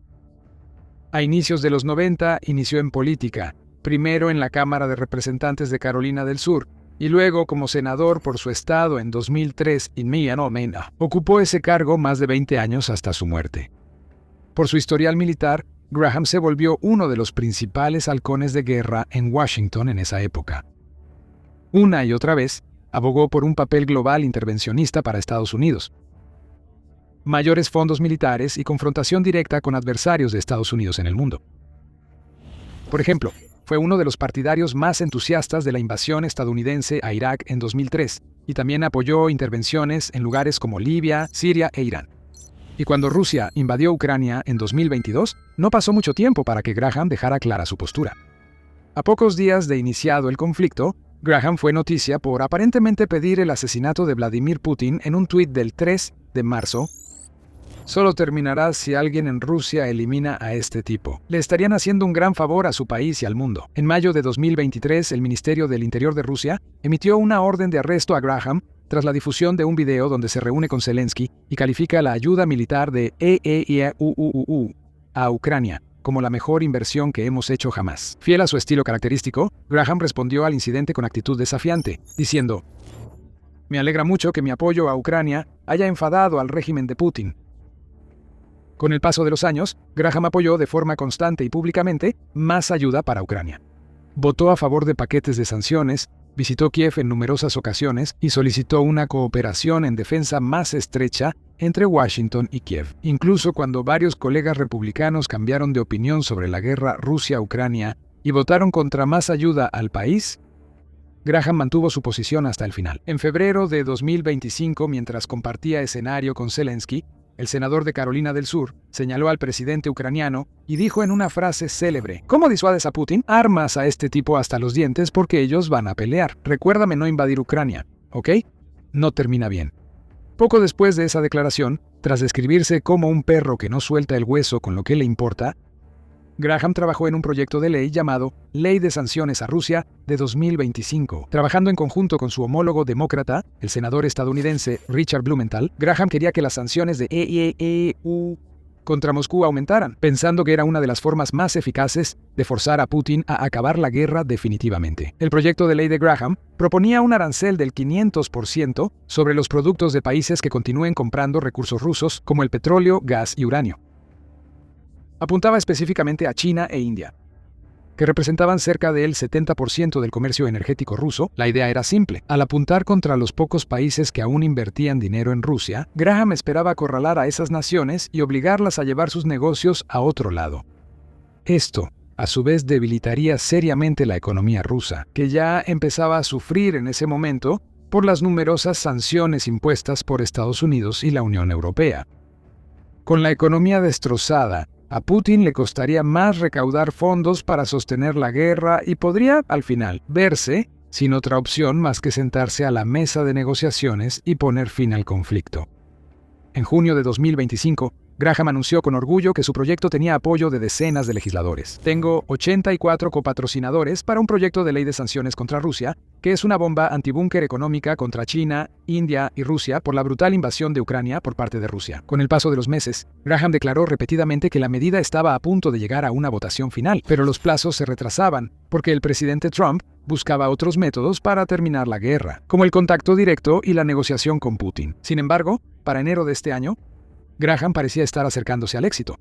A inicios de los 90 inició en política, primero en la Cámara de Representantes de Carolina del Sur y luego como senador por su estado en 2003 en Maine. Ocupó ese cargo más de 20 años hasta su muerte. Por su historial militar, Graham se volvió uno de los principales halcones de guerra en Washington en esa época. Una y otra vez, abogó por un papel global intervencionista para Estados Unidos, mayores fondos militares y confrontación directa con adversarios de Estados Unidos en el mundo. Por ejemplo, fue uno de los partidarios más entusiastas de la invasión estadounidense a Irak en 2003 y también apoyó intervenciones en lugares como Libia, Siria e Irán. Y cuando Rusia invadió Ucrania en 2022, no pasó mucho tiempo para que Graham dejara clara su postura. A pocos días de iniciado el conflicto, Graham fue noticia por aparentemente pedir el asesinato de Vladimir Putin en un tuit del 3 de marzo. Solo terminará si alguien en Rusia elimina a este tipo. Le estarían haciendo un gran favor a su país y al mundo. En mayo de 2023, el Ministerio del Interior de Rusia emitió una orden de arresto a Graham tras la difusión de un video donde se reúne con Zelensky y califica la ayuda militar de EEUUU a Ucrania como la mejor inversión que hemos hecho jamás. Fiel a su estilo característico, Graham respondió al incidente con actitud desafiante, diciendo: "Me alegra mucho que mi apoyo a Ucrania haya enfadado al régimen de Putin". Con el paso de los años, Graham apoyó de forma constante y públicamente más ayuda para Ucrania. Votó a favor de paquetes de sanciones, visitó Kiev en numerosas ocasiones y solicitó una cooperación en defensa más estrecha entre Washington y Kiev. Incluso cuando varios colegas republicanos cambiaron de opinión sobre la guerra Rusia-Ucrania y votaron contra más ayuda al país, Graham mantuvo su posición hasta el final. En febrero de 2025, mientras compartía escenario con Zelensky, el senador de Carolina del Sur señaló al presidente ucraniano y dijo en una frase célebre: "¿Cómo disuades a Putin? Armas a este tipo hasta los dientes porque ellos van a pelear. Recuérdame no invadir Ucrania, ¿ok?". No termina bien. Poco después de esa declaración, tras describirse como un perro que no suelta el hueso con lo que le importa, Graham trabajó en un proyecto de ley llamado Ley de Sanciones a Rusia de 2025. Trabajando en conjunto con su homólogo demócrata, el senador estadounidense Richard Blumenthal, Graham quería que las sanciones de EEU contra Moscú aumentaran, pensando que era una de las formas más eficaces de forzar a Putin a acabar la guerra definitivamente. El proyecto de ley de Graham proponía un arancel del 500% sobre los productos de países que continúen comprando recursos rusos como el petróleo, gas y uranio. Apuntaba específicamente a China e India, que representaban cerca del 70% del comercio energético ruso. La idea era simple. Al apuntar contra los pocos países que aún invertían dinero en Rusia, Graham esperaba acorralar a esas naciones y obligarlas a llevar sus negocios a otro lado. Esto, a su vez, debilitaría seriamente la economía rusa, que ya empezaba a sufrir en ese momento por las numerosas sanciones impuestas por Estados Unidos y la Unión Europea. Con la economía destrozada, a Putin le costaría más recaudar fondos para sostener la guerra y podría, al final, verse sin otra opción más que sentarse a la mesa de negociaciones y poner fin al conflicto. En junio de 2025, Graham anunció con orgullo que su proyecto tenía apoyo de decenas de legisladores. "Tengo 84 copatrocinadores para un proyecto de ley de sanciones contra Rusia, que es una bomba antibúnker económica contra China, India y Rusia por la brutal invasión de Ucrania por parte de Rusia". Con el paso de los meses, Graham declaró repetidamente que la medida estaba a punto de llegar a una votación final, pero los plazos se retrasaban porque el presidente Trump buscaba otros métodos para terminar la guerra, como el contacto directo y la negociación con Putin. Sin embargo, para enero de este año, Graham parecía estar acercándose al éxito.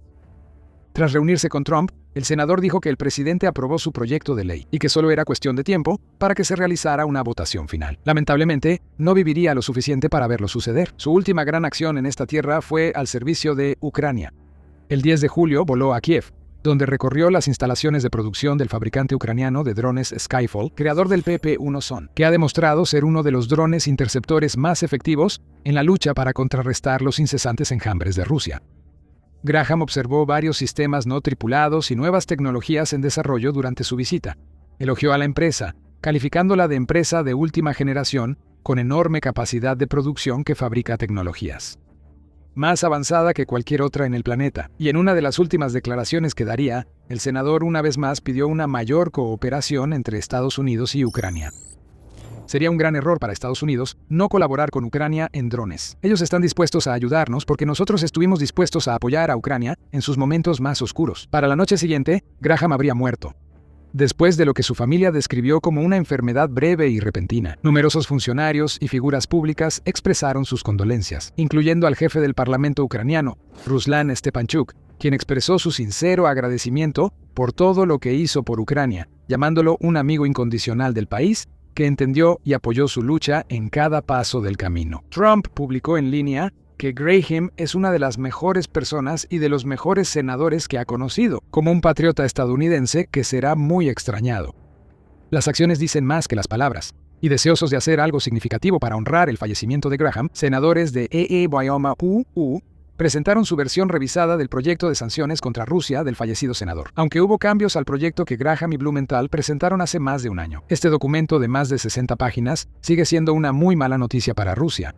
Tras reunirse con Trump, el senador dijo que el presidente aprobó su proyecto de ley y que solo era cuestión de tiempo para que se realizara una votación final. Lamentablemente, no viviría lo suficiente para verlo suceder. Su última gran acción en esta tierra fue al servicio de Ucrania. El 10 de julio voló a Kiev, donde recorrió las instalaciones de producción del fabricante ucraniano de drones Skyfall, creador del PP-1 Son, que ha demostrado ser uno de los drones interceptores más efectivos en la lucha para contrarrestar los incesantes enjambres de Rusia. Graham observó varios sistemas no tripulados y nuevas tecnologías en desarrollo durante su visita. Elogió a la empresa, calificándola de empresa de última generación con enorme capacidad de producción que fabrica tecnologías más avanzada que cualquier otra en el planeta. Y en una de las últimas declaraciones que daría, el senador una vez más pidió una mayor cooperación entre Estados Unidos y Ucrania. Sería un gran error para Estados Unidos no colaborar con Ucrania en drones. Ellos están dispuestos a ayudarnos porque nosotros estuvimos dispuestos a apoyar a Ucrania en sus momentos más oscuros. Para la noche siguiente, Graham habría muerto. después de lo que su familia describió como una enfermedad breve y repentina. Numerosos funcionarios y figuras públicas expresaron sus condolencias, incluyendo al jefe del parlamento ucraniano, Ruslan Stepanchuk, quien expresó su sincero agradecimiento por todo lo que hizo por Ucrania, llamándolo un amigo incondicional del país que entendió y apoyó su lucha en cada paso del camino. Trump publicó en línea que Graham es una de las mejores personas y de los mejores senadores que ha conocido, como un patriota estadounidense que será muy extrañado. Las acciones dicen más que las palabras, y deseosos de hacer algo significativo para honrar el fallecimiento de Graham, senadores de Wyoming UU presentaron su versión revisada del proyecto de sanciones contra Rusia del fallecido senador, aunque hubo cambios al proyecto que Graham y Blumenthal presentaron hace más de un año. Este documento de más de 60 páginas sigue siendo una muy mala noticia para Rusia.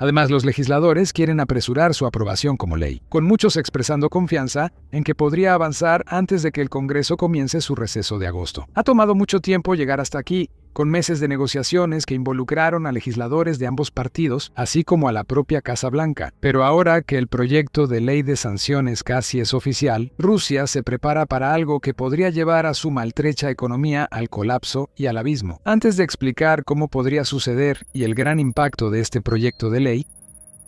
Además, los legisladores quieren apresurar su aprobación como ley, con muchos expresando confianza en que podría avanzar antes de que el Congreso comience su receso de agosto. Ha tomado mucho tiempo llegar hasta aquí, con meses de negociaciones que involucraron a legisladores de ambos partidos, así como a la propia Casa Blanca. Pero ahora que el proyecto de ley de sanciones casi es oficial, Rusia se prepara para algo que podría llevar a su maltrecha economía al colapso y al abismo. Antes de explicar cómo podría suceder y el gran impacto de este proyecto de ley,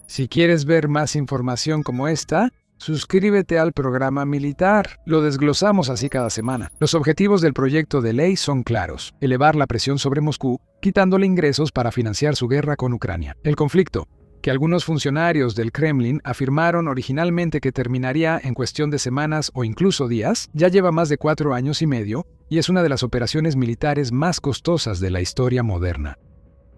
si quieres ver más información como esta, suscríbete al programa militar. Lo desglosamos así cada semana. Los objetivos del proyecto de ley son claros: elevar la presión sobre Moscú, quitándole ingresos para financiar su guerra con Ucrania. El conflicto, que algunos funcionarios del Kremlin afirmaron originalmente que terminaría en cuestión de semanas o incluso días, ya lleva más de 4 años y medio y es una de las operaciones militares más costosas de la historia moderna.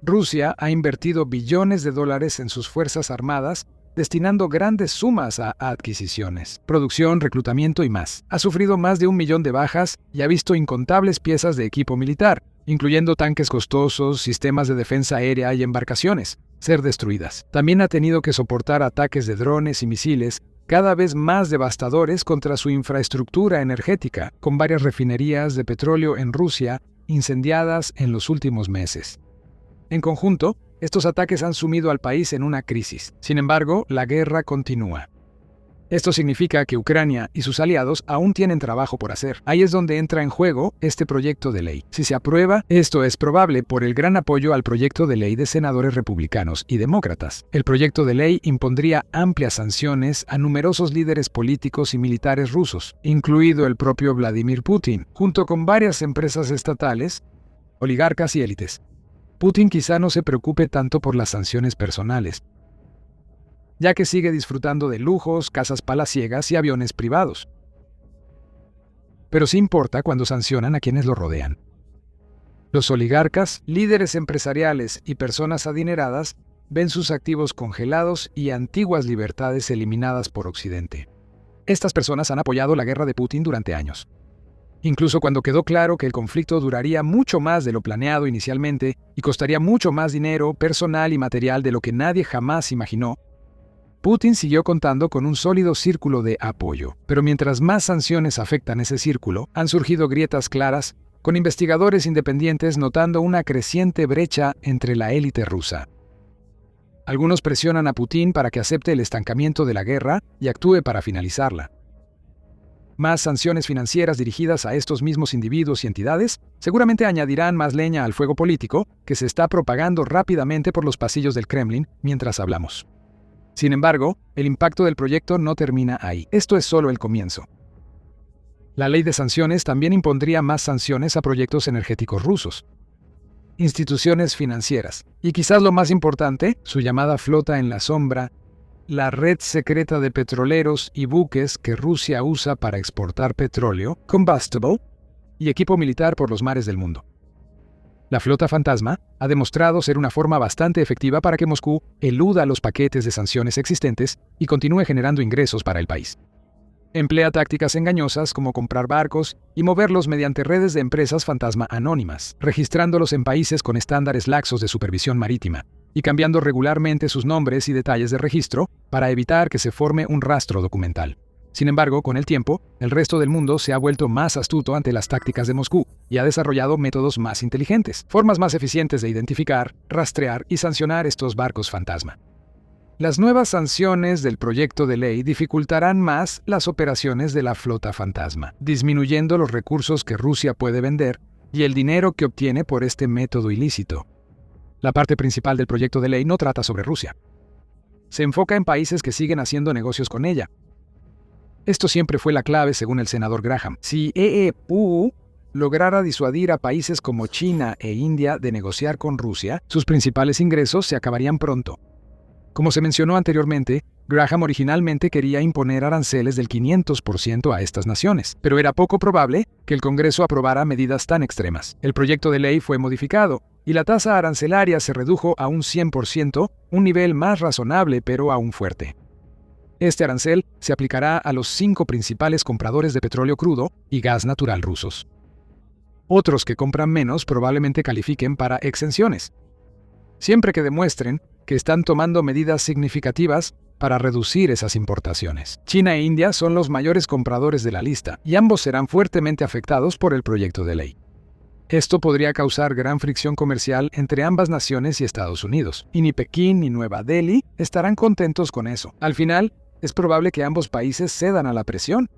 Rusia ha invertido billones de dólares en sus fuerzas armadas, destinando grandes sumas a adquisiciones, producción, reclutamiento y más. Ha sufrido más de 1 millón de bajas y ha visto incontables piezas de equipo militar, incluyendo tanques costosos, sistemas de defensa aérea y embarcaciones, ser destruidas. También ha tenido que soportar ataques de drones y misiles cada vez más devastadores contra su infraestructura energética, con varias refinerías de petróleo en Rusia incendiadas en los últimos meses. En conjunto, estos ataques han sumido al país en una crisis. Sin embargo, la guerra continúa. Esto significa que Ucrania y sus aliados aún tienen trabajo por hacer. Ahí es donde entra en juego este proyecto de ley. Si se aprueba, esto es probable por el gran apoyo al proyecto de ley de senadores republicanos y demócratas. El proyecto de ley impondría amplias sanciones a numerosos líderes políticos y militares rusos, incluido el propio Vladimir Putin, junto con varias empresas estatales, oligarcas y élites. Putin quizá no se preocupe tanto por las sanciones personales, ya que sigue disfrutando de lujos, casas palaciegas y aviones privados. Pero sí importa cuando sancionan a quienes lo rodean. Los oligarcas, líderes empresariales y personas adineradas ven sus activos congelados y antiguas libertades eliminadas por Occidente. Estas personas han apoyado la guerra de Putin durante años. Incluso cuando quedó claro que el conflicto duraría mucho más de lo planeado inicialmente y costaría mucho más dinero, personal y material de lo que nadie jamás imaginó, Putin siguió contando con un sólido círculo de apoyo. Pero mientras más sanciones afectan ese círculo, han surgido grietas claras, con investigadores independientes notando una creciente brecha entre la élite rusa. Algunos presionan a Putin para que acepte el estancamiento de la guerra y actúe para finalizarla. Más sanciones financieras dirigidas a estos mismos individuos y entidades seguramente añadirán más leña al fuego político que se está propagando rápidamente por los pasillos del Kremlin mientras hablamos. Sin embargo, el impacto del proyecto no termina ahí. Esto es solo el comienzo. La ley de sanciones también impondría más sanciones a proyectos energéticos rusos, instituciones financieras y quizás lo más importante, su llamada flota en la sombra, la red secreta de petroleros y buques que Rusia usa para exportar petróleo, combustible, y equipo militar por los mares del mundo. La flota fantasma ha demostrado ser una forma bastante efectiva para que Moscú eluda los paquetes de sanciones existentes y continúe generando ingresos para el país. Emplea tácticas engañosas como comprar barcos y moverlos mediante redes de empresas fantasma anónimas, registrándolos en países con estándares laxos de supervisión marítima y cambiando regularmente sus nombres y detalles de registro para evitar que se forme un rastro documental. Sin embargo, con el tiempo, el resto del mundo se ha vuelto más astuto ante las tácticas de Moscú y ha desarrollado métodos más inteligentes, formas más eficientes de identificar, rastrear y sancionar estos barcos fantasma. Las nuevas sanciones del proyecto de ley dificultarán más las operaciones de la flota fantasma, disminuyendo los recursos que Rusia puede vender y el dinero que obtiene por este método ilícito. La parte principal del proyecto de ley no trata sobre Rusia. Se enfoca en países que siguen haciendo negocios con ella. Esto siempre fue la clave según el senador Graham. Si EEU lograra disuadir a países como China e India de negociar con Rusia, sus principales ingresos se acabarían pronto. Como se mencionó anteriormente, Graham originalmente quería imponer aranceles del 500% a estas naciones, pero era poco probable que el Congreso aprobara medidas tan extremas. El proyecto de ley fue modificado, y la tasa arancelaria se redujo a un 100%, un nivel más razonable pero aún fuerte. Este arancel se aplicará a los 5 principales compradores de petróleo crudo y gas natural rusos. Otros que compran menos probablemente califiquen para exenciones, siempre que demuestren que están tomando medidas significativas para reducir esas importaciones. China e India son los mayores compradores de la lista, y ambos serán fuertemente afectados por el proyecto de ley. Esto podría causar gran fricción comercial entre ambas naciones y Estados Unidos, y ni Pekín ni Nueva Delhi estarán contentos con eso. Al final, es probable que ambos países cedan a la presión.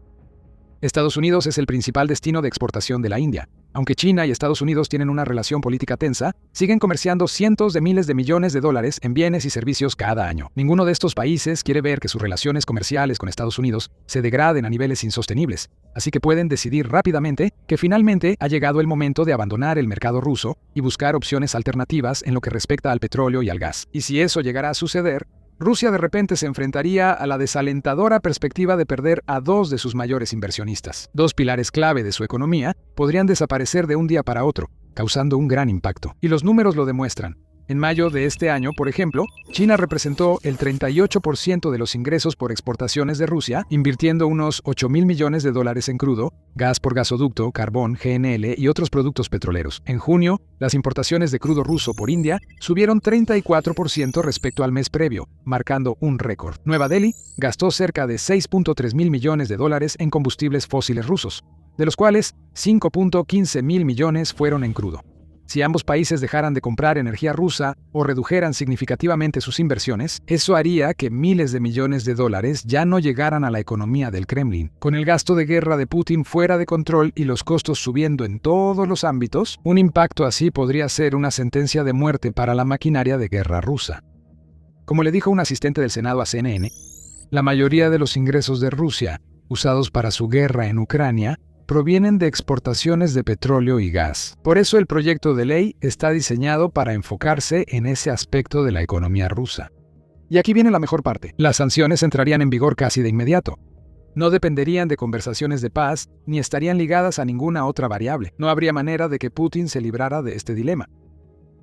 Estados Unidos es el principal destino de exportación de la India. Aunque China y Estados Unidos tienen una relación política tensa, siguen comerciando cientos de miles de millones de dólares en bienes y servicios cada año. Ninguno de estos países quiere ver que sus relaciones comerciales con Estados Unidos se degraden a niveles insostenibles, así que pueden decidir rápidamente que finalmente ha llegado el momento de abandonar el mercado ruso y buscar opciones alternativas en lo que respecta al petróleo y al gas. Y si eso llegara a suceder, Rusia de repente se enfrentaría a la desalentadora perspectiva de perder a 2 de sus mayores inversionistas. 2 pilares clave de su economía podrían desaparecer de un día para otro, causando un gran impacto. Y los números lo demuestran. En mayo de este año, por ejemplo, China representó el 38% de los ingresos por exportaciones de Rusia, invirtiendo unos 8.000 millones de dólares en crudo, gas por gasoducto, carbón, GNL y otros productos petroleros. En junio, las importaciones de crudo ruso por India subieron 34% respecto al mes previo, marcando un récord. Nueva Delhi gastó cerca de 6.3 mil millones de dólares en combustibles fósiles rusos, de los cuales 5.15 mil millones fueron en crudo. Si ambos países dejaran de comprar energía rusa o redujeran significativamente sus inversiones, eso haría que miles de millones de dólares ya no llegaran a la economía del Kremlin. Con el gasto de guerra de Putin fuera de control y los costos subiendo en todos los ámbitos, un impacto así podría ser una sentencia de muerte para la maquinaria de guerra rusa. Como le dijo un asistente del Senado a CNN, la mayoría de los ingresos de Rusia, usados para su guerra en Ucrania, provienen de exportaciones de petróleo y gas. Por eso el proyecto de ley está diseñado para enfocarse en ese aspecto de la economía rusa. Y aquí viene la mejor parte. Las sanciones entrarían en vigor casi de inmediato. No dependerían de conversaciones de paz, ni estarían ligadas a ninguna otra variable. No habría manera de que Putin se librara de este dilema.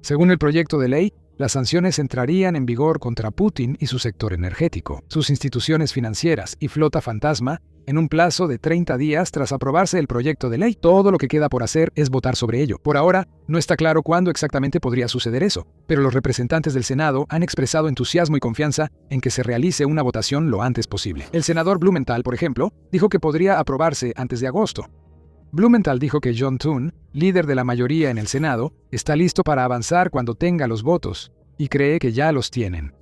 Según el proyecto de ley, las sanciones entrarían en vigor contra Putin y su sector energético, sus instituciones financieras y flota fantasma en un plazo de 30 días tras aprobarse el proyecto de ley. Todo lo que queda por hacer es votar sobre ello. Por ahora, no está claro cuándo exactamente podría suceder eso, pero los representantes del Senado han expresado entusiasmo y confianza en que se realice una votación lo antes posible. El senador Blumenthal, por ejemplo, dijo que podría aprobarse antes de agosto. Blumenthal dijo que John Thune, líder de la mayoría en el Senado, está listo para avanzar cuando tenga los votos, y cree que ya los tienen.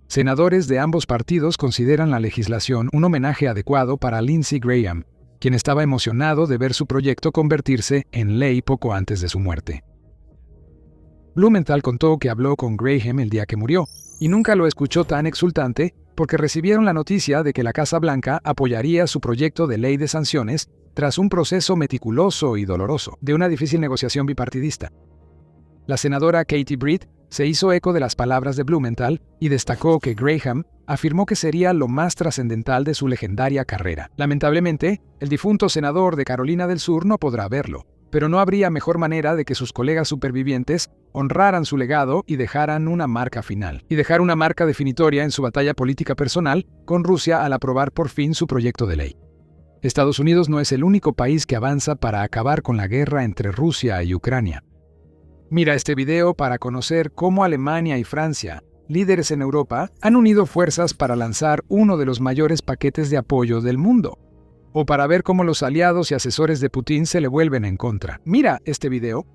Senadores de ambos partidos consideran la legislación un homenaje adecuado para Lindsey Graham, quien estaba emocionado de ver su proyecto convertirse en ley poco antes de su muerte. Blumenthal contó que habló con Graham el día que murió, y nunca lo escuchó tan exultante porque recibieron la noticia de que la Casa Blanca apoyaría su proyecto de ley de sanciones tras un proceso meticuloso y doloroso de una difícil negociación bipartidista. La senadora Katie Britt se hizo eco de las palabras de Blumenthal y destacó que Graham afirmó que sería lo más trascendental de su legendaria carrera. Lamentablemente, el difunto senador de Carolina del Sur no podrá verlo, pero no habría mejor manera de que sus colegas supervivientes honraran su legado y dejaran una marca final, y dejar una marca definitoria en su batalla política personal con Rusia al aprobar por fin su proyecto de ley. Estados Unidos no es el único país que avanza para acabar con la guerra entre Rusia y Ucrania. Mira este video para conocer cómo Alemania y Francia, líderes en Europa, han unido fuerzas para lanzar uno de los mayores paquetes de apoyo del mundo, o para ver cómo los aliados y asesores de Putin se le vuelven en contra. Mira este video.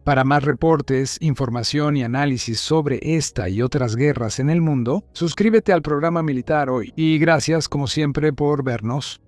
Para más reportes, información y análisis sobre esta y otras guerras en el mundo, suscríbete al programa Militar Hoy. Y gracias, como siempre, por vernos.